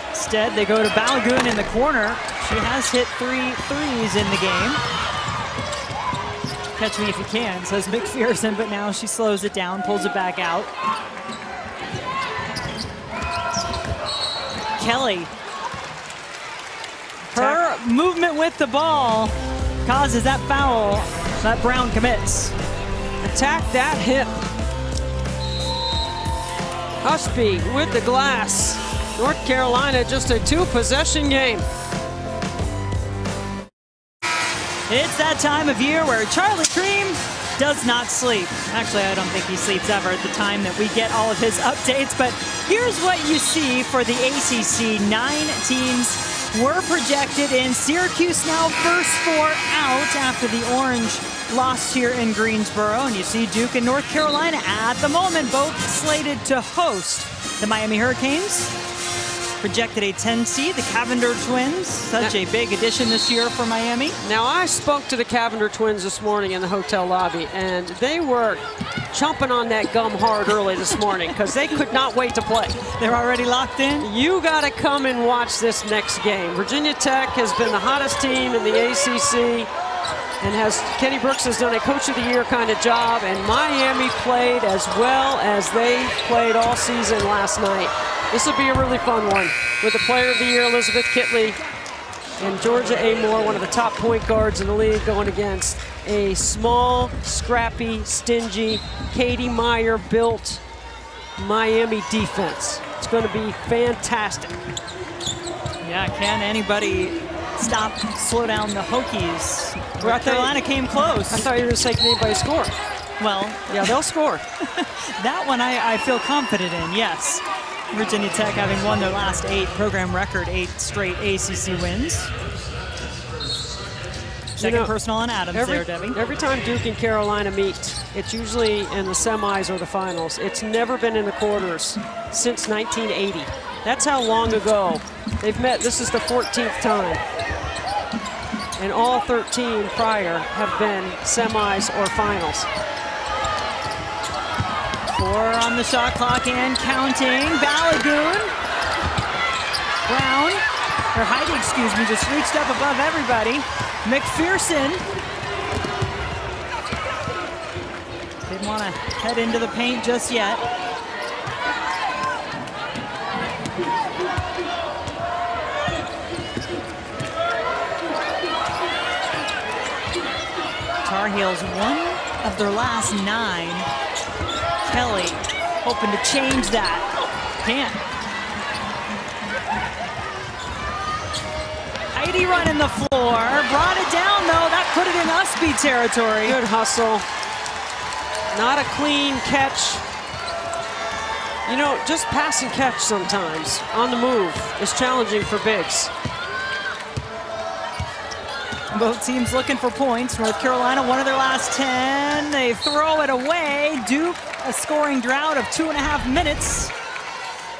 A: Instead, they go to Balagoon in the corner. She has hit 3 threes in the game. Catch me if you can, says McPherson, but now she slows it down, pulls it back out. Kelly. Her movement with the ball causes that foul that Brown commits.
C: Attack that hip. Usby with the glass. North Carolina just a two-possession game.
A: It's that time of year where Charlie Cream does not sleep. Actually, I don't think he sleeps ever at the time that we get all of his updates, but here's what you see for the ACC. 9 teams were projected in. Syracuse now first 4 out after the Orange lost here in Greensboro, and you see Duke and North Carolina at the moment both slated to host the Miami Hurricanes. Projected a 10 seed, the Cavender Twins, such a big addition this year for Miami.
C: Now, I spoke to the Cavender Twins this morning in the hotel lobby, and they were chomping on that gum hard early this morning because they could not wait to play.
A: They're already locked in?
C: You got to come and watch this next game. Virginia Tech has been the hottest team in the ACC, and Kenny Brooks has done a Coach of the Year kind of job, and Miami played as well as they played all season last night. This will be a really fun one with the Player of the Year, Elizabeth Kitley, and Georgia A. Moore, one of the top point guards in the league, going against a small, scrappy, stingy, Katie Meyer-built Miami defense. It's going to be fantastic.
A: Yeah, can anybody slow down the Hokies? North Carolina came close.
C: I thought you were going to say, can anybody score?
A: Well,
C: yeah, they'll score.
A: That one I feel confident in, yes. Virginia Tech having won their last 8, program record 8 straight ACC wins. Second personal on Adams there, Debbie.
C: Every time Duke and Carolina meet, it's usually in the semis or the finals. It's never been in the quarters since 1980. That's how long ago they've met. This is the 14th time. And all 13 prior have been semis or finals.
A: 4 on the shot clock and counting. Balagoon. Brown, or Heidi, excuse me, just reached up above everybody. McPherson. Didn't want to head into the paint just yet. Tar Heels, one of their last 9. Kelly hoping to change that. Can't. Mighty run in the floor. Brought it down, though. That put it in Usby territory.
C: Good hustle. Not a clean catch. You know, just pass and catch sometimes on the move is challenging for bigs.
A: Both teams looking for points. North Carolina, one of their last 10. They throw it away. Duke, a scoring drought of 2.5 minutes.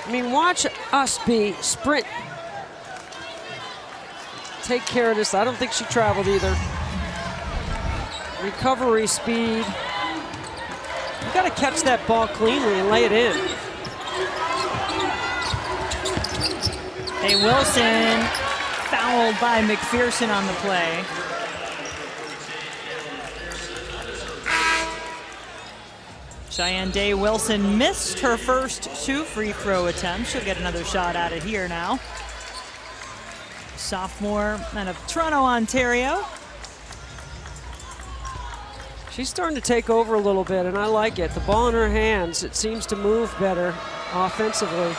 C: I mean, watch Usby sprint. Take care of this. I don't think she traveled either. Recovery speed. You got to catch that ball cleanly and lay it in.
A: Hey, Wilson fouled by McPherson on the play. Cheyenne Day Wilson missed her first 2 free throw attempts. She'll get another shot at it here now. Sophomore out of Toronto, Ontario.
C: She's starting to take over a little bit, and I like it. The ball in her hands, it seems to move better offensively.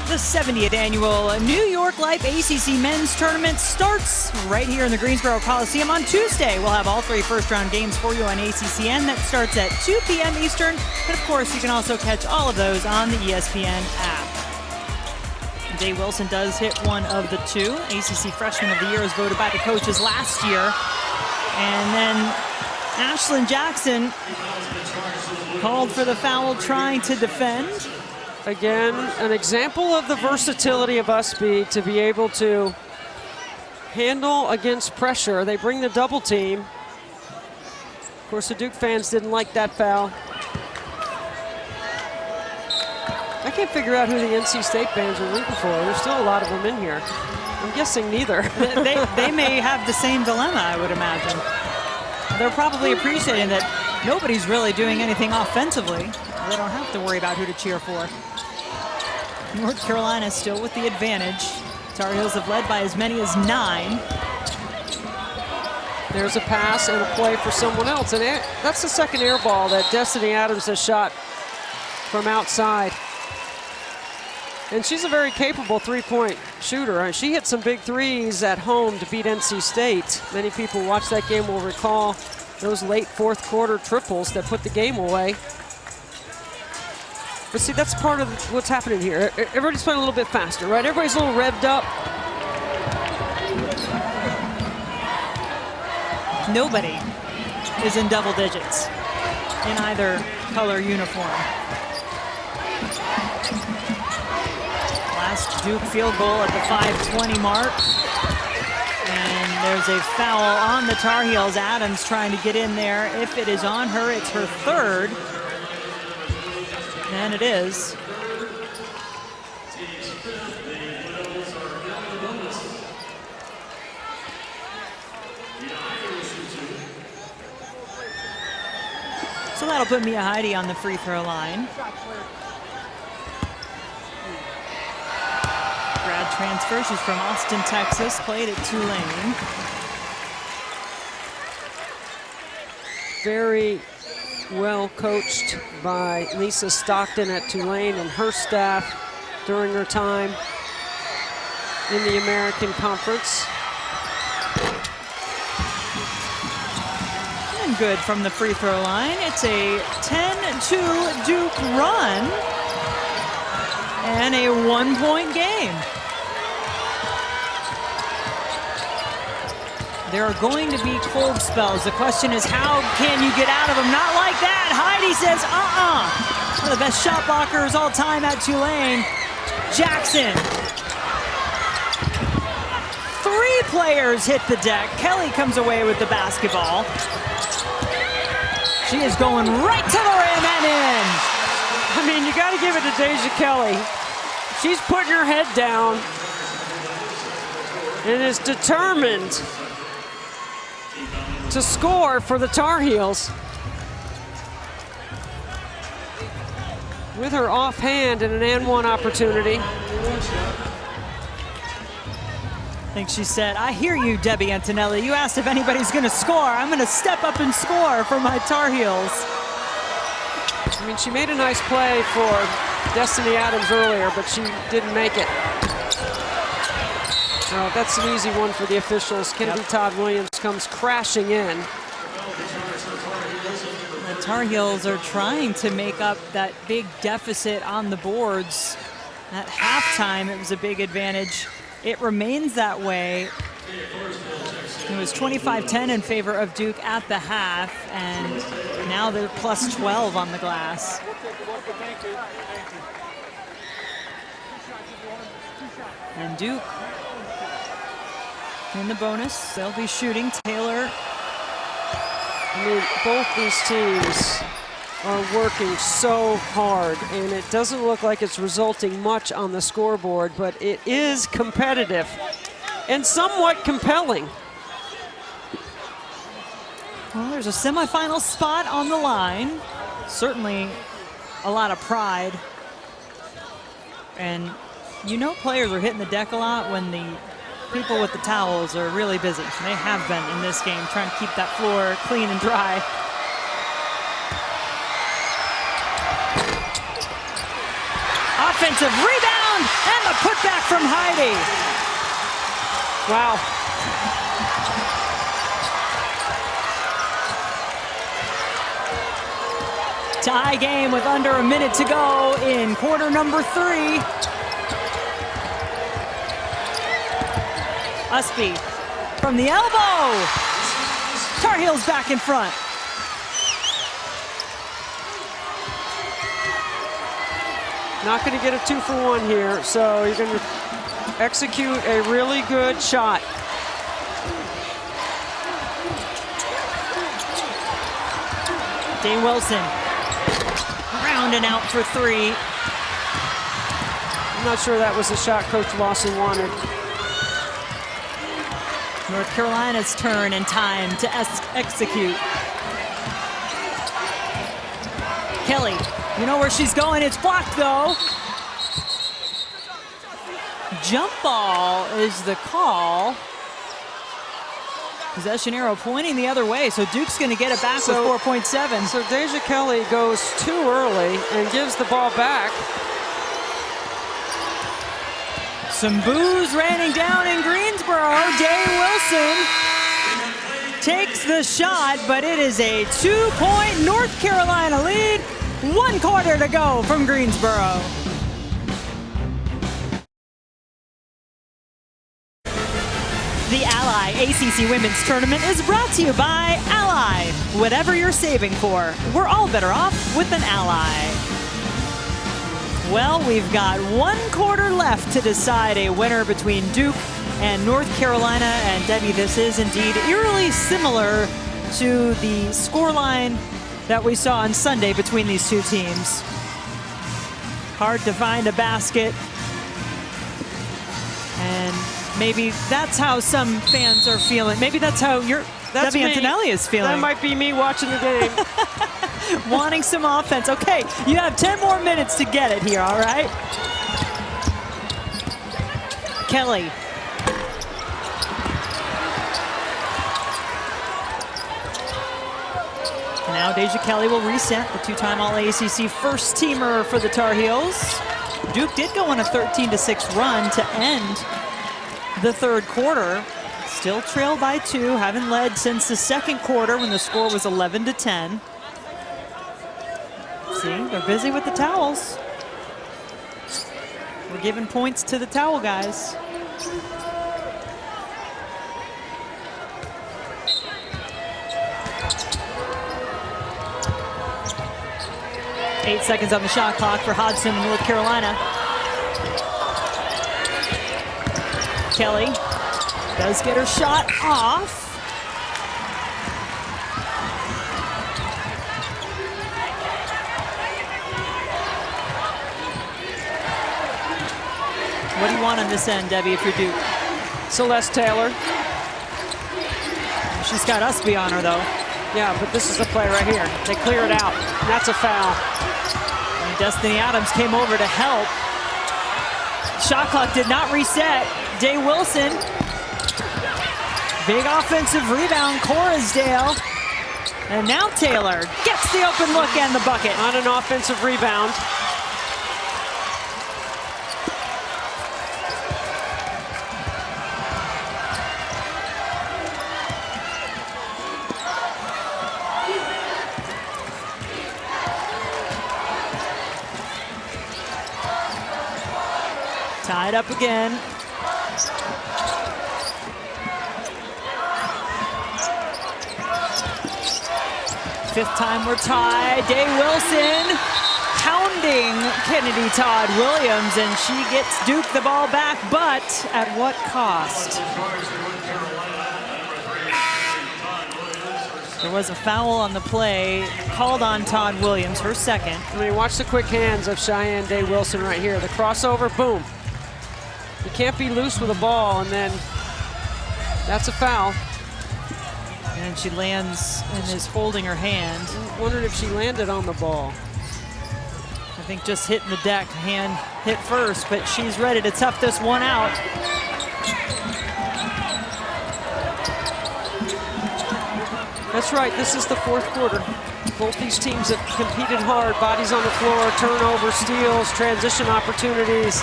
A: The 70th annual New York Life ACC Men's Tournament starts right here in the Greensboro Coliseum on Tuesday. We'll have all 3 first-round games for you on ACCN. That starts at 2 p.m. Eastern. And, of course, you can also catch all of those on the ESPN app. Day Wilson does hit one of the 2. ACC Freshman of the Year was voted by the coaches last year. And then Ashlyn Jackson called for the foul trying to defend.
C: Again, an example of the versatility of Usby to be able to handle against pressure. They bring the double team. Of course, the Duke fans didn't like that foul. I can't figure out who the NC State fans are rooting for. There's still a lot of them in here. I'm guessing neither.
A: they may have the same dilemma, I would imagine. They're probably appreciating that nobody's really doing anything offensively. They don't have to worry about who to cheer for. North Carolina still with the advantage. Tar Heels have led by as many as 9.
C: There's a pass and a play for someone else. And that's the second air ball that Destiny Adams has shot from outside. And she's a very capable 3-point shooter. She hit some big threes at home to beat NC State. Many people who watch that game will recall those late 4th quarter triples that put the game away. But see, that's part of what's happening here. Everybody's playing a little bit faster, right? Everybody's a little revved up.
A: Nobody is in double digits in either color uniform. Last Duke field goal at the 5:20 mark. And there's a foul on the Tar Heels. Adams trying to get in there. If it is on her, it's her 3rd. And it is. So that'll put Mia Heidi on the free throw line. Grad transfer, she's from Austin, Texas, played at Tulane.
C: Very well coached by Lisa Stockton at Tulane and her staff during her time in the American Conference.
A: And good from the free throw line. It's a 10-2 Duke run and a 1-point game. There are going to be cold spells. The question is, how can you get out of them? Not like that. Heidi says, One of the best shot blockers all time at Tulane. Jackson. 3 players hit the deck. Kelly comes away with the basketball. She is going right to the rim and in.
C: I mean, you got to give it to Deja Kelly. She's putting her head down and is determined to score for the Tar Heels. With her offhand and an and-one opportunity.
A: I think she said, I hear you, Debbie Antonelli. You asked if anybody's going to score. I'm going to step up and score for my Tar Heels.
C: I mean, she made a nice play for Destiny Adams earlier, but she didn't make it. Oh, that's an easy one for the officials. Kennedy Todd Williams comes crashing in.
A: The Tar Heels are trying to make up that big deficit on the boards. At halftime, it was a big advantage. It remains that way. It was 25-10 in favor of Duke at the half, and now they're plus 12 on the glass. And Duke in the bonus. They'll be shooting. Taylor.
C: I mean, both these teams are working so hard, and it doesn't look like it's resulting much on the scoreboard, but it is competitive and somewhat compelling.
A: Well, there's a semifinal spot on the line. Certainly a lot of pride. And you know players are hitting the deck a lot when the people with the towels are really busy. And they have been in this game, trying to keep that floor clean and dry. Offensive rebound and the putback from Heidi.
C: Wow.
A: Tie game with under a minute to go in quarter number 3. Usby from the elbow. Tar Heels back in front.
C: Not going to get a 2-for-1 here, so you're going to execute a really good shot.
A: Dane Wilson rounding out for 3.
C: I'm not sure that was the shot Coach Lawson wanted.
A: North Carolina's turn and time to execute. Kelly, you know where she's going. It's blocked though. Jump ball is the call. Possession arrow pointing the other way, so Duke's going to get it back with 4.7.
C: So Deja Kelly goes too early and gives the ball back.
A: Some boos raining down in Greensboro. Day Wilson takes the shot, but it is a 2-point North Carolina lead. 1 quarter to go from Greensboro. The Ally ACC Women's Tournament is brought to you by Ally. Whatever you're saving for, we're all better off with an Ally. Well, we've got 1 quarter left to decide a winner between Duke and North Carolina. And Debbie, this is indeed eerily similar to the scoreline that we saw on Sunday between these two teams. Hard to find a basket. And maybe that's how some fans are feeling. Maybe that's how Debbie Antonelli is feeling.
C: That might be me watching the game.
A: Wanting some offense. Okay, you have 10 more minutes to get it here, all right? Kelly. And now Deja Kelly will reset, the 2-time All-ACC first teamer for the Tar Heels. Duke did go on a 13-6 run to end the 3rd quarter. Still trailed by 2, haven't led since the 2nd quarter when the score was 11-10. See, they're busy with the towels. We're giving points to the towel guys. Eight seconds on the shot clock for Hodgson in North Carolina. Kelly does get her shot off. What do you want on this end, Debbie, if you're Duke?
C: Celeste Taylor.
A: She's got Usby on her, though.
C: Yeah, but this is the play right here. They clear it out. That's a foul.
A: And Destiny Adams came over to help. Shot clock did not reset. Day Wilson. Big offensive rebound, Corisdale. And now Taylor gets the open look and the bucket.
C: On an offensive rebound.
A: Tied up again. Fifth time we're tied. Day Wilson pounding Kennedy Todd Williams, and she gets Duke the ball back, but at what cost? There was a foul on the play called on Todd Williams, her second.
C: I mean, watch the quick hands of Cheyenne Day Wilson right here. The crossover, boom. You can't be loose with a ball, and then that's a foul.
A: And she lands and is holding her hand.
C: I wondered if she landed on the ball.
A: I think just hitting the deck, hand hit first, but she's ready to tough this one out.
C: That's right, this is the fourth quarter. Both these teams have competed hard. Bodies on the floor, turnover, steals, transition opportunities.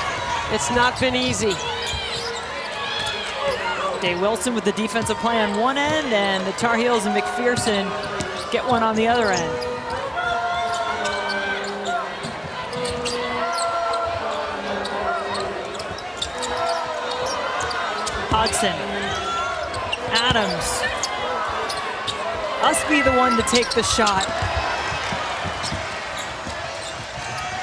C: It's not been easy.
A: Day Wilson with the defensive play on one end, and the Tar Heels and McPherson get one on the other end. Hodson, Adams. Usby the one to take the shot.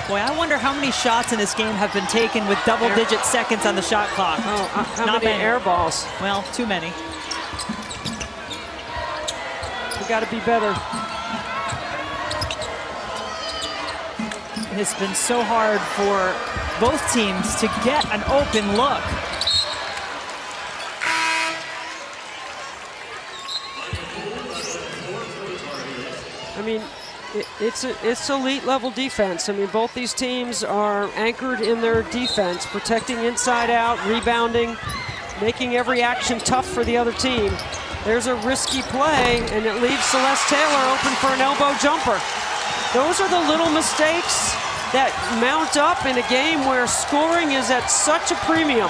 A: Boy, I wonder how many shots in this game have been taken with double-digit seconds on the shot clock.
C: Oh, how
A: Not
C: many
A: many
C: air balls?
A: Well, too many.
C: We got to be better.
A: It's been so hard for both teams to get an open look.
C: I mean, it's elite level defense. I mean, both these teams are anchored in their defense, protecting inside out, rebounding, making every action tough for the other team. There's a risky play, and it leaves Celeste Taylor open for an elbow jumper. Those are the little mistakes that mount up in a game where scoring is at such a premium.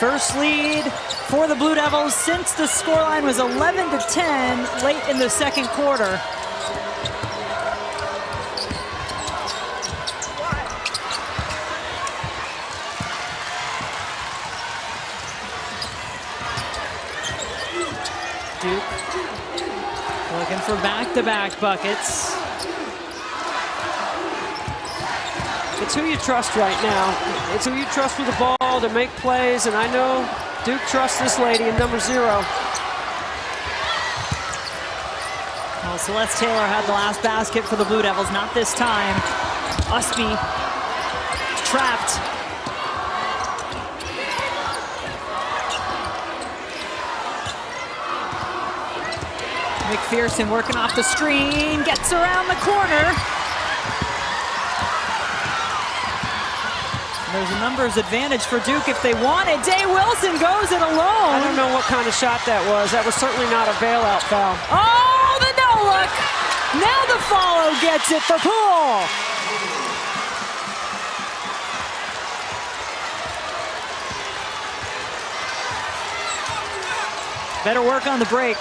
A: First lead for the Blue Devils since the scoreline was 11-10 late in the second quarter. Duke looking for back-to-back buckets.
C: It's who you trust right now. It's who you trust with the ball to make plays, and I know Duke trusts this lady in number 0.
A: Well, Celeste Taylor had the last basket for the Blue Devils, not this time. Usby trapped. McPherson working off the screen, gets around the corner. There's a numbers advantage for Duke if they want it. Day Wilson goes it alone.
C: I don't know what kind of shot that was. That was certainly not a bailout foul.
A: Oh, the no look. Now the follow gets it for Poole. Better work on the break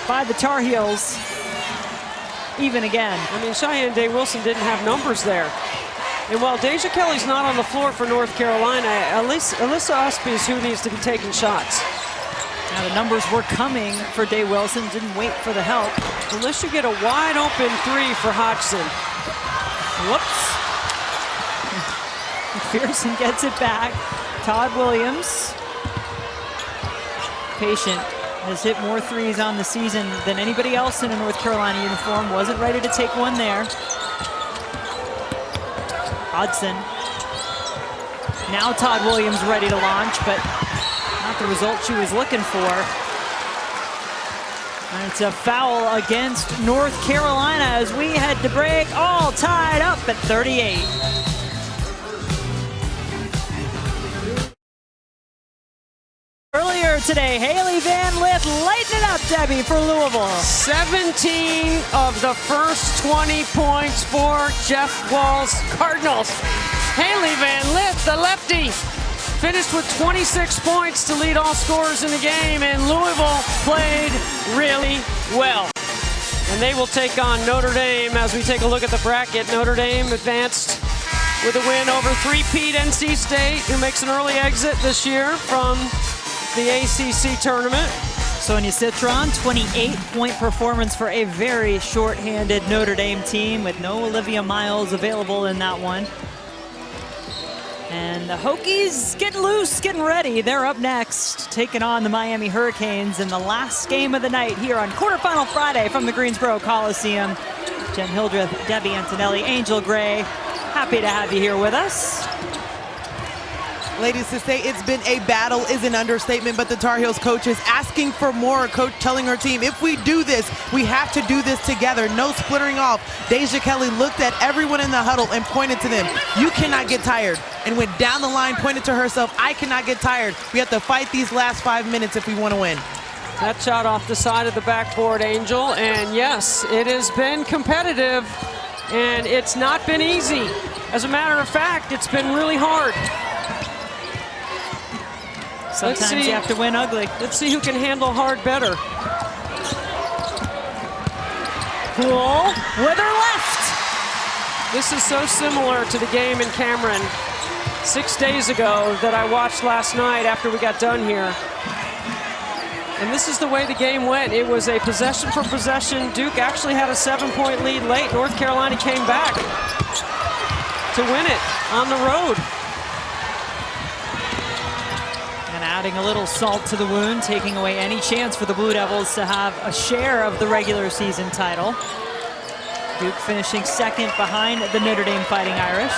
A: by the Tar Heels. Even again.
C: I mean, Cheyenne Day Wilson didn't have numbers there. And while Deja Kelly's not on the floor for North Carolina, Alyssa Usby is who needs to be taking shots.
A: Now the numbers were coming for Day Wilson, didn't wait for the help.
C: Unless you get a wide open 3 for Hodgson.
A: Whoops. McPherson gets it back. Todd Williams, patient, has hit more threes on the season than anybody else in a North Carolina uniform. Wasn't ready to take one there. Hodgson. Now Todd Williams ready to launch, but not the result she was looking for. And it's a foul against North Carolina as we head to break, all tied up at 38. Earlier today, Haley Van Lith lighting it up, Debbie, for Louisville.
C: 17 of the first 20 points for Jeff Wall's Cardinals. Haley Van Lith, the lefty, finished with 26 points to lead all scorers in the game, and Louisville played really well. And they will take on Notre Dame as we take a look at the bracket. Notre Dame advanced with a win over three-peat NC State, who makes an early exit this year from the ACC tournament.
A: Sonia Citron, 28-point performance for a very short-handed Notre Dame team with no Olivia Miles available in that one. And the Hokies getting loose, getting ready. They're up next, taking on the Miami Hurricanes in the last game of the night here on Quarterfinal Friday from the Greensboro Coliseum. Jen Hildreth, Debbie Antonelli, Angel Gray, happy to have you here with us.
B: Ladies, to say it's been a battle is an understatement, but the Tar Heels coach is asking for more. Coach telling her team, if we do this, we have to do this together. No splitting off. Deja Kelly looked at everyone in the huddle and pointed to them. You cannot get tired. And went down the line, pointed to herself, I cannot get tired. We have to fight these last 5 minutes if we want to win.
C: That shot off the side of the backboard, Angel. And yes, it has been competitive, and it's not been easy. As a matter of fact, it's been really hard.
A: Sometimes you have to win ugly.
C: Let's see who can handle hard better.
A: Poole with her left.
C: This is so similar to the game in Cameron 6 days ago that I watched last night after we got done here. And this is the way the game went. It was a possession for possession. Duke actually had a 7-point lead late. North Carolina came back to win it on the road.
A: And adding a little salt to the wound, taking away any chance for the Blue Devils to have a share of the regular season title. Duke finishing second behind the Notre Dame Fighting Irish.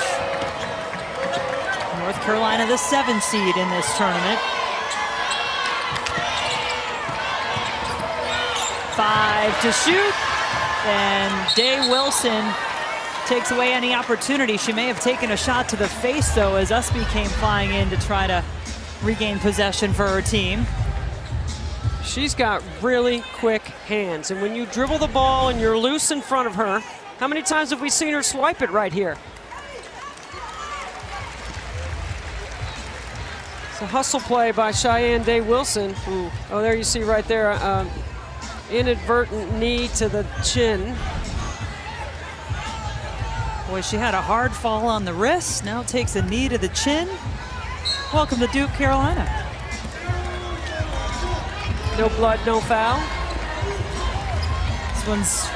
A: North Carolina the 7th seed in this tournament. 5 to shoot, and Day Wilson takes away any opportunity. She may have taken a shot to the face, though, as Usby came flying in to try to regain possession for her team.
C: She's got really quick hands, and when you dribble the ball and you're loose in front of her, how many times have we seen her swipe it right here? It's a hustle play by Cheyenne Day Wilson. Ooh. Oh, there you see right there, inadvertent knee to the chin.
A: Boy, she had a hard fall on the wrist, now takes a knee to the chin. Welcome to Duke, Carolina.
C: No blood, no foul.
A: This one's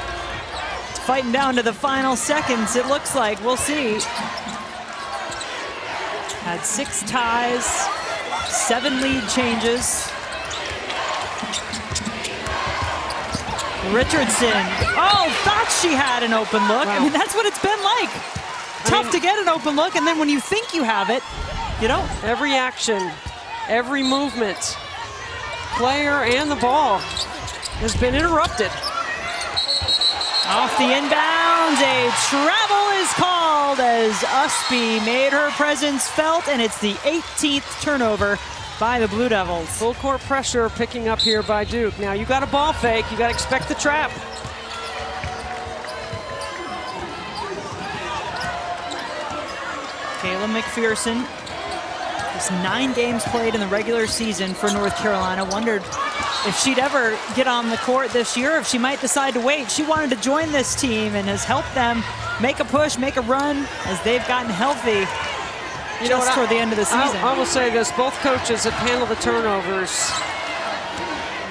A: fighting down to the final seconds, it looks like. We'll see. Had 6 ties, 7 lead changes. Richardson, oh, thought she had an open look. Wow. I mean, that's what it's been like. Tough to get an open look, and then when you think you have it, you don't.
C: Every action, every movement, player and the ball has been interrupted.
A: Off the inbounds, a travel is called as Usby made her presence felt, and it's the 18th turnover by the Blue Devils.
C: Full court pressure picking up here by Duke. Now you got a ball fake, you got to expect the trap.
A: Kayla McPherson. Just 9 games played in the regular season for North Carolina. Wondered if she'd ever get on the court this year, if she might decide to wait. She wanted to join this team and has helped them make a push, make a run as they've gotten healthy just toward the end of the season.
C: I will say this, both coaches have handled the turnovers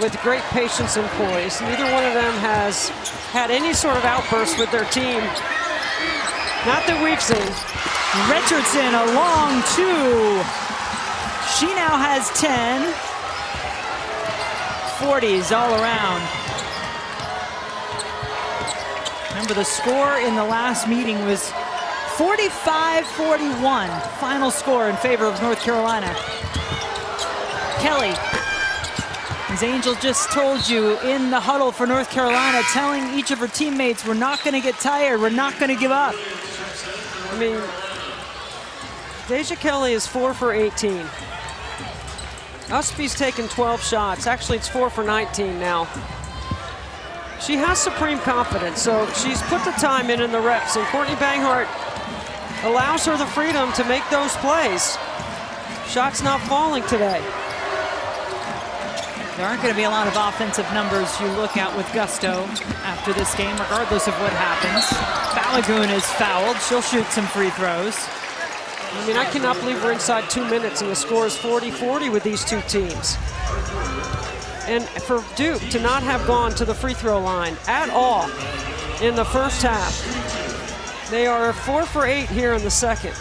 C: with great patience and poise. Neither one of them has had any sort of outburst with their team. Not that we've seen.
A: Richardson, a long 2. She now has 10. 40s all around. Remember, the score in the last meeting was 45-41. Final score in favor of North Carolina. Kelly, as Angel just told you, in the huddle for North Carolina, telling each of her teammates, we're not going to get tired, we're not going to give up.
C: I mean, Deja Kelly is 4 for 18. Usby's taken 12 shots. Actually, it's 4 for 19 now. She has supreme confidence, so she's put the time in the reps, and Courtney Banghart allows her the freedom to make those plays. Shots not falling today.
A: There aren't going to be a lot of offensive numbers you look at with gusto after this game, regardless of what happens. Balagoon is fouled. She'll shoot some free throws.
C: I mean, I cannot believe we're inside 2 minutes and the score is 40-40 with these two teams. And for Duke to not have gone to the free throw line at all in the first half. They are 4 for 8 here in the second.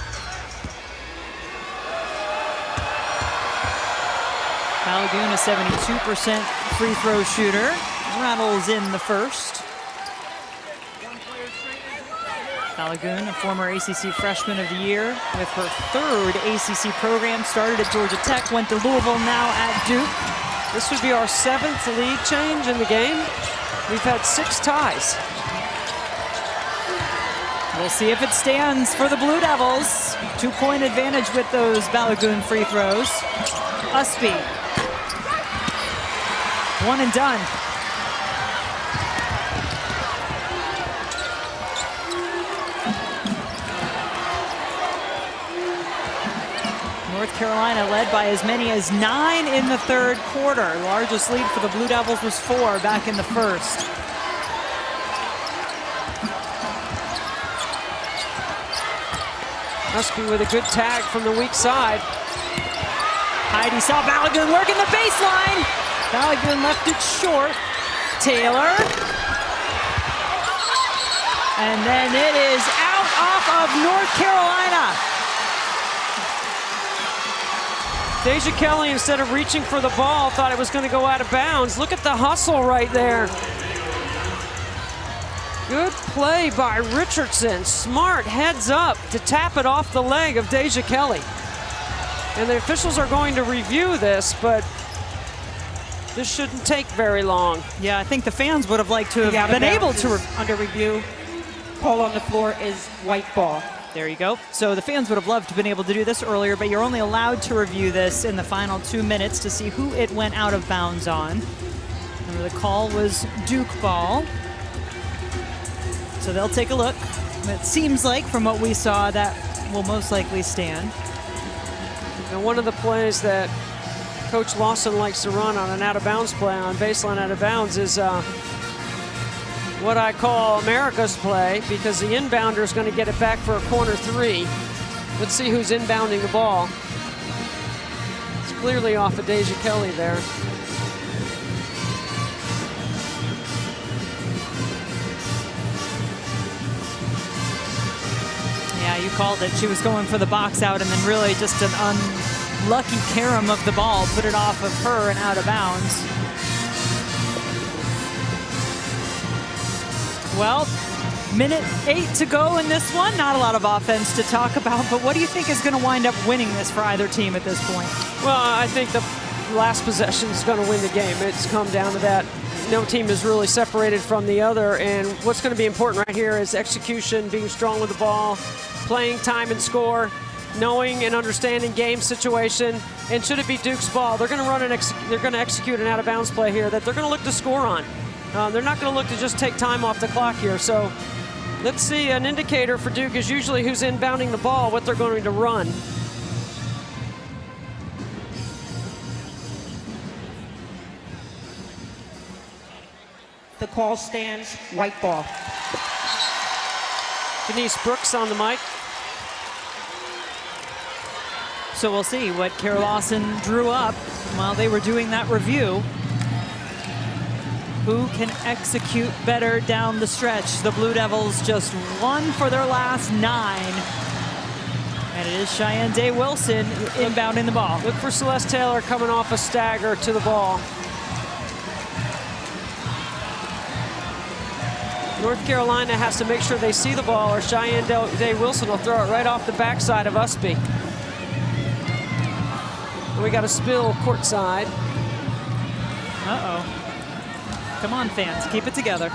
A: Balagoon, a 72% free throw shooter, rattles in the first. Balagoon, a former ACC Freshman of the Year with her 3rd ACC program, started at Georgia Tech, went to Louisville, now at Duke.
C: This would be our 7th league change in the game. We've had 6 ties.
A: We'll see if it stands for the Blue Devils. 2-point advantage with those Balagoon free throws. Usby. One and done. North Carolina led by as many as 9 in the 3rd quarter. Largest lead for the Blue Devils was 4 back in the first.
C: Usby with a good tag from the weak side.
A: Heidi saw Balagoon working the baseline. Balagoon left it short. Taylor. And then it is out off of North Carolina.
C: Deja Kelly, instead of reaching for the ball, thought it was going to go out of bounds. Look at the hustle right there. Good play by Richardson. Smart heads up to tap it off the leg of Deja Kelly. And the officials are going to review this, but this shouldn't take very long.
A: Yeah, I think the fans would have liked to have been able to
E: under review. Call on the floor is white ball.
A: There you go. So the fans would have loved to have been able to do this earlier, but you're only allowed to review this in the final 2 minutes to see who it went out of bounds on. Remember, the call was Duke ball. So they'll take a look. It seems like, from what we saw, that will most likely stand.
C: And one of the plays that Coach Lawson likes to run on an out-of-bounds play, on baseline out-of-bounds, is what I call America's play, because the inbounder is going to get it back for a corner 3. Let's see who's inbounding the ball. It's clearly off of Deja Kelly there.
A: Yeah, you called it. She was going for the box out, and then really just an unlucky carom of the ball put it off of her and out of bounds. Well, minute 8 to go in this one. Not a lot of offense to talk about, but what do you think is going to wind up winning this for either team at this point?
C: Well, I think the last possession is going to win the game. It's come down to that. No team is really separated from the other, and what's going to be important right here is execution, being strong with the ball, playing time and score, knowing and understanding game situation. And should it be Duke's ball, they're going to run they're going to execute an out-of-bounds play here that they're going to look to score on. They're not going to look to just take time off the clock here. So let's see. An indicator for Duke is usually who's inbounding the ball, what they're going to run.
E: The call stands, white ball.
C: Denise Brooks on the mic.
A: So we'll see what Kara Lawson drew up while they were doing that review. Who can execute better down the stretch? The Blue Devils just 1 for their last 9. And it is Cheyenne Day-Wilson inbounding the ball.
C: Look for Celeste Taylor coming off a stagger to the ball. North Carolina has to make sure they see the ball, or Cheyenne Day-Wilson will throw it right off the backside of Usby. And we got a spill courtside.
A: Uh-oh. Come on, fans, keep it together.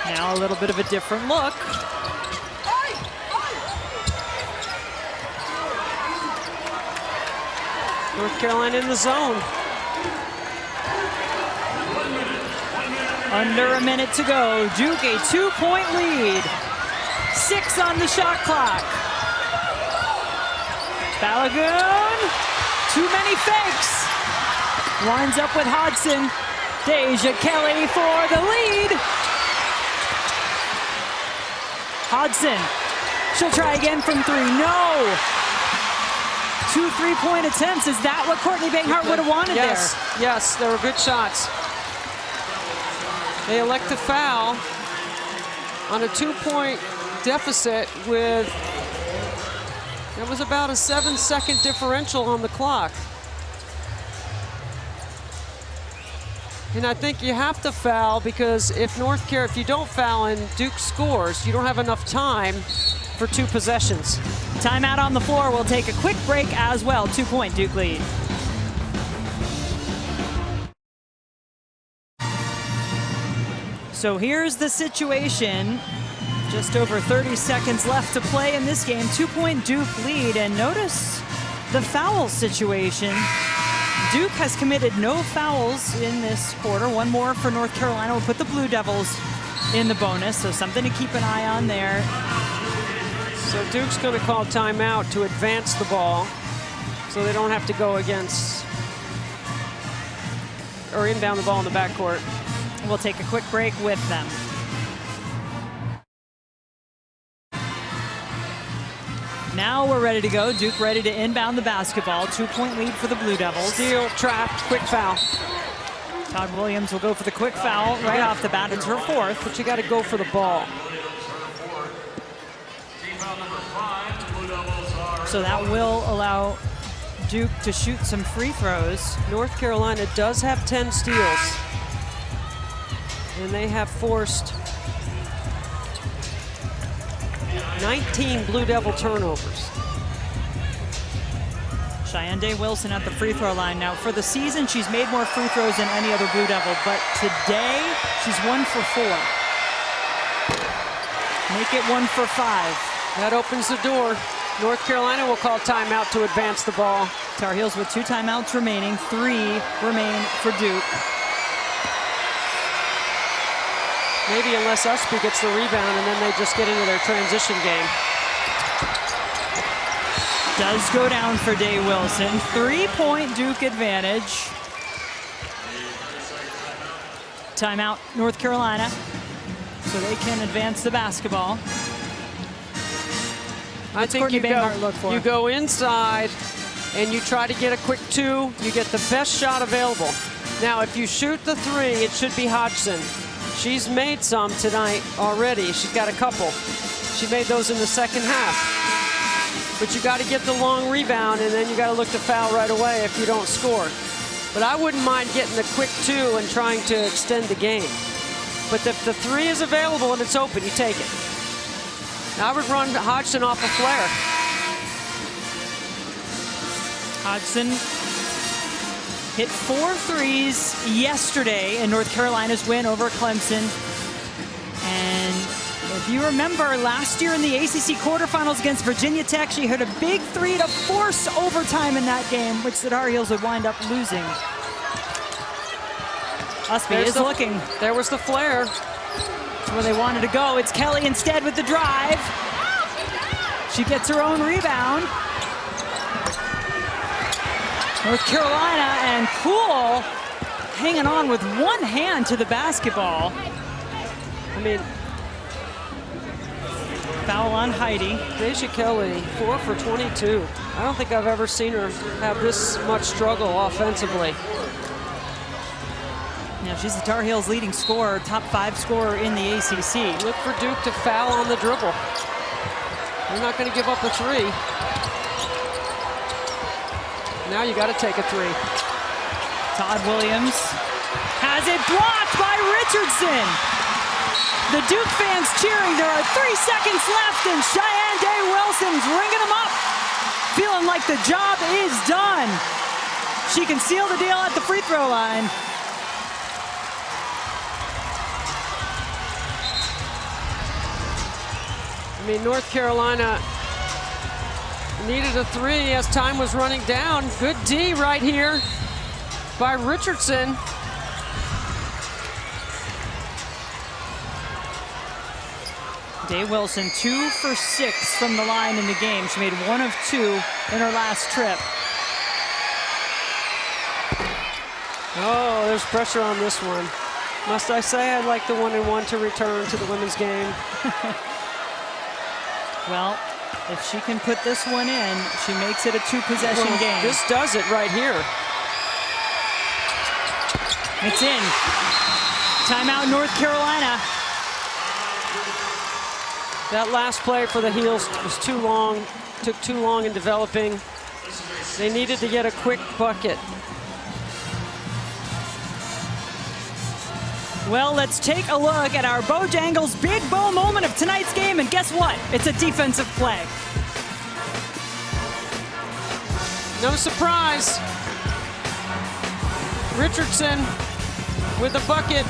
A: Now a little bit of a different look.
C: North Carolina in the zone.
A: Under a minute to go. Duke a 2-point lead. 6 on the shot clock. Balagoon, too many fakes. Winds up with Hodson. Deja Kelly for the lead. Hodgson. She'll try again from 3. No! 2 3-point attempts. Is that what Courtney Banghart would have wanted there?
C: Yes, they were good shots. They elect to foul on a 2-point deficit with, that was about a 7-second differential on the clock. And I think you have to foul because if you don't foul and Duke scores, you don't have enough time for 2 possessions.
A: Timeout on the floor. We'll take a quick break as well. 2-point Duke lead. So here's the situation. Just over 30 seconds left to play in this game. 2-point Duke lead, and notice the foul situation. Duke has committed no fouls in this quarter. 1 more for North Carolina will put the Blue Devils in the bonus, so something to keep an eye on there.
C: So Duke's going to call timeout to advance the ball so they don't have to go against or inbound the ball in the backcourt.
A: We'll take a quick break with them. Now we're ready to go. Duke ready to inbound the basketball. 2-point lead for the Blue Devils.
C: Steal, trap, quick foul.
A: Todd Williams will go for the quick foul right off the bat. It's her 4th.
C: But you got to go for the ball.
A: So that will allow Duke to shoot some free throws.
C: North Carolina does have 10 steals. And they have forced 19 Blue Devil turnovers.
A: Cheyenne Day Wilson at the free throw line. Now for the season, she's made more free throws than any other Blue Devil, but today she's 1 for 4. Make it 1 for 5.
C: That opens the door. North Carolina will call timeout to advance the ball.
A: Tar Heels with 2 timeouts remaining. 3 remain for Duke.
C: Maybe unless Usby gets the rebound and then they just get into their transition game.
A: Does go down for Day Wilson. 3-point Duke advantage. Timeout North Carolina, so they can advance the basketball.
C: I think you go inside and you try to get a quick 2. You get the best shot available. Now, if you shoot the 3, it should be Hodgson. She's made some tonight already. She's got a couple. She made those in the second half. But you got to get the long rebound, and then you got to look to foul right away if you don't score. But I wouldn't mind getting the quick 2 and trying to extend the game. But if the 3 is available and it's open, you take it. Now I would run Hodgson off a flare.
A: Hodgson hit 4 threes yesterday in North Carolina's win over Clemson. And if you remember last year in the ACC quarterfinals against Virginia Tech, she hit a big 3 to force overtime in that game, which the Tar Heels would wind up losing. Usby is looking.
C: There was the flare.
A: That's where they wanted to go. It's Kelly instead with the drive. She gets her own rebound. North Carolina and Poole hanging on with one hand to the basketball.
C: I mean,
A: foul on Heidi.
C: Deja Kelly, 4 for 22. I don't think I've ever seen her have this much struggle offensively.
A: Yeah, she's the Tar Heels' leading scorer, top 5 scorer in the ACC.
C: Look for Duke to foul on the dribble. They're not going to give up a 3. Now you got to take a 3.
A: Todd Williams has it blocked by Richardson. The Duke fans cheering. There are 3 seconds left, and Cheyenne Day Wilson's ringing them up, feeling like the job is done. She can seal the deal at the free throw line.
C: I mean, North Carolina needed a 3 as time was running down. Good D right here by Richardson.
A: Day Wilson 2 for 6 from the line in the game. She made 1 of 2 in her last trip.
C: Oh, there's pressure on this one. Must I say I'd like the 1-and-1 to return to the women's game.
A: Well, if she can put this one in, she makes it a two-possession game.
C: This does it right here.
A: It's in. Timeout, North Carolina.
C: That last play for the Heels was too long, took too long in developing. They needed to get a quick bucket.
A: Well, let's take a look at our Bojangles Big Bow moment of tonight's game, and guess what? It's a defensive play.
C: No surprise. Richardson with the bucket.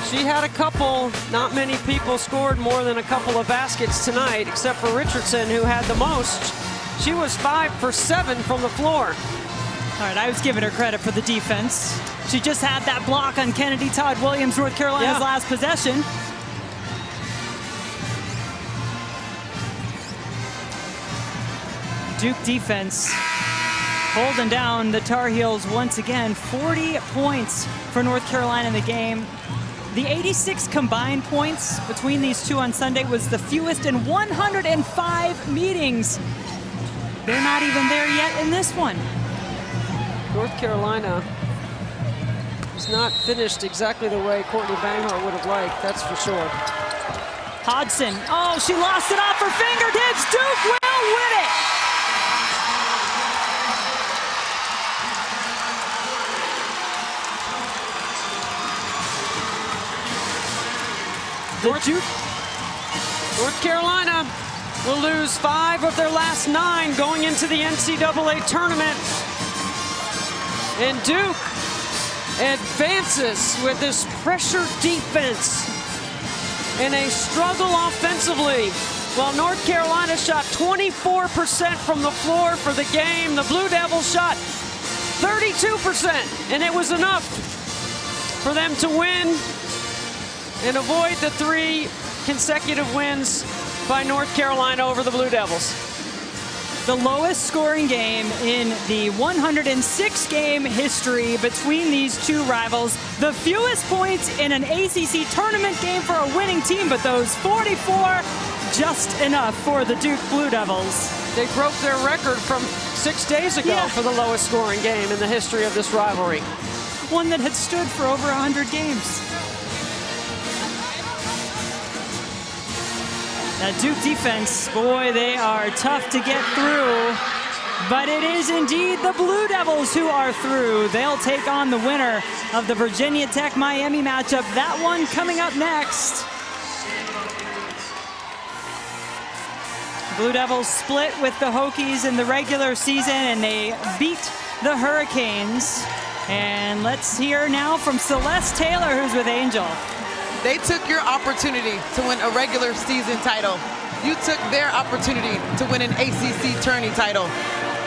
C: She had a couple. Not many people scored more than a couple of baskets tonight, except for Richardson, who had the most. She was 5 for 7 from the floor.
A: All right, I was giving her credit for the defense. She just had that block on Kennedy Todd Williams, North Carolina's last possession. Duke defense holding down the Tar Heels once again. 40 points for North Carolina in the game. The 86 combined points between these two on Sunday was the fewest in 105 meetings. They're not even there yet in this one.
C: North Carolina is not finished exactly the way Courtney Banghart would have liked, that's for sure.
A: Hodgson, oh, she lost it off her fingertips. Duke will win it.
C: North Carolina will lose 5 of their last 9 going into the NCAA tournament. And Duke advances with this pressure defense and a struggle offensively. While North Carolina shot 24% from the floor for the game, the Blue Devils shot 32%, and it was enough for them to win and avoid the 3 consecutive wins by North Carolina over the Blue Devils.
A: The lowest scoring game in the 106-game history between these two rivals. The fewest points in an ACC tournament game for a winning team, but those 44, just enough for the Duke Blue Devils.
C: They broke their record from 6 days ago for the lowest scoring game in the history of this rivalry.
A: One that had stood for over 100 games. That Duke defense, boy, they are tough to get through. But it is indeed the Blue Devils who are through. They'll take on the winner of the Virginia Tech-Miami matchup. That one coming up next. Blue Devils split with the Hokies in the regular season, and they beat the Hurricanes. And let's hear now from Celeste Taylor, who's with Angel.
B: They took your opportunity to win a regular season title. You took their opportunity to win an ACC tourney title.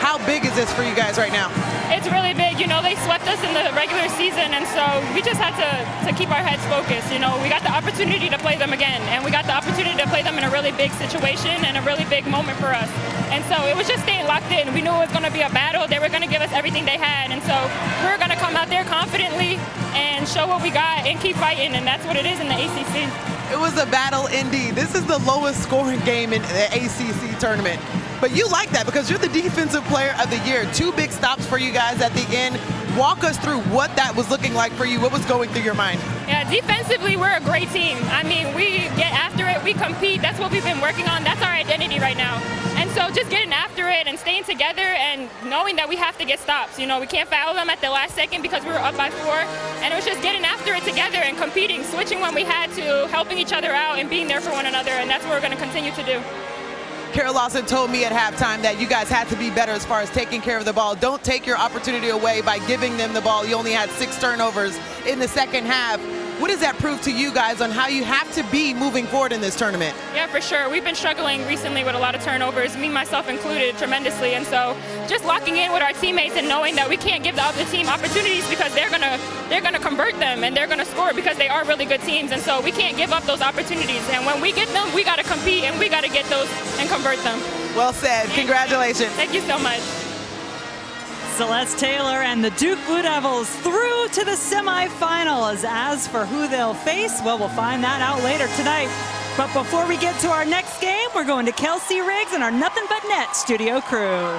B: How big is this for you guys right now?
F: It's really big. You know, they swept us in the regular season, and so we just had to keep our heads focused. You know, we got the opportunity to play them again, and we got the opportunity to play them in a really big situation and a really big moment for us. And so it was just staying locked in. We knew it was going to be a battle. They were going to give us everything they had, and so we were going to come out there confidently and show what we got and keep fighting, and that's what it is in the ACC.
B: It was a battle indeed. This is the lowest scoring game in the ACC tournament. But you like that because you're the defensive player of the year. 2 big stops for you guys at the end. Walk us through what that was looking like for you. What was going through your mind?
F: Yeah, defensively, we're a great team. I mean, we get after it, we compete. That's what we've been working on. That's our identity right now. And so just getting after it and staying together and knowing that we have to get stops. You know, we can't foul them at the last second because we were up by 4. And it was just getting after it together and competing, switching when we had to, helping each other out and being there for one another. And that's what we're going to continue to do.
B: Carol Lawson told me at halftime that you guys had to be better as far as taking care of the ball. Don't take your opportunity away by giving them the ball. You only had 6 turnovers in the second half. What does that prove to you guys on how you have to be moving forward in this tournament?
F: Yeah, for sure. We've been struggling recently with a lot of turnovers, me, myself included, tremendously. And so just locking in with our teammates and knowing that we can't give the other team opportunities because they're gonna convert them and they're gonna score because they are really good teams. And so we can't give up those opportunities. And when we get them, we gotta compete and we gotta get those and convert them.
B: Well said. Congratulations.
F: Thank you so much.
A: Celeste Taylor and the Duke Blue Devils through to the semifinals. As for who they'll face, well, we'll find that out later tonight. But before we get to our next game, we're going to Kelsey Riggs and our Nothing But Net studio crew.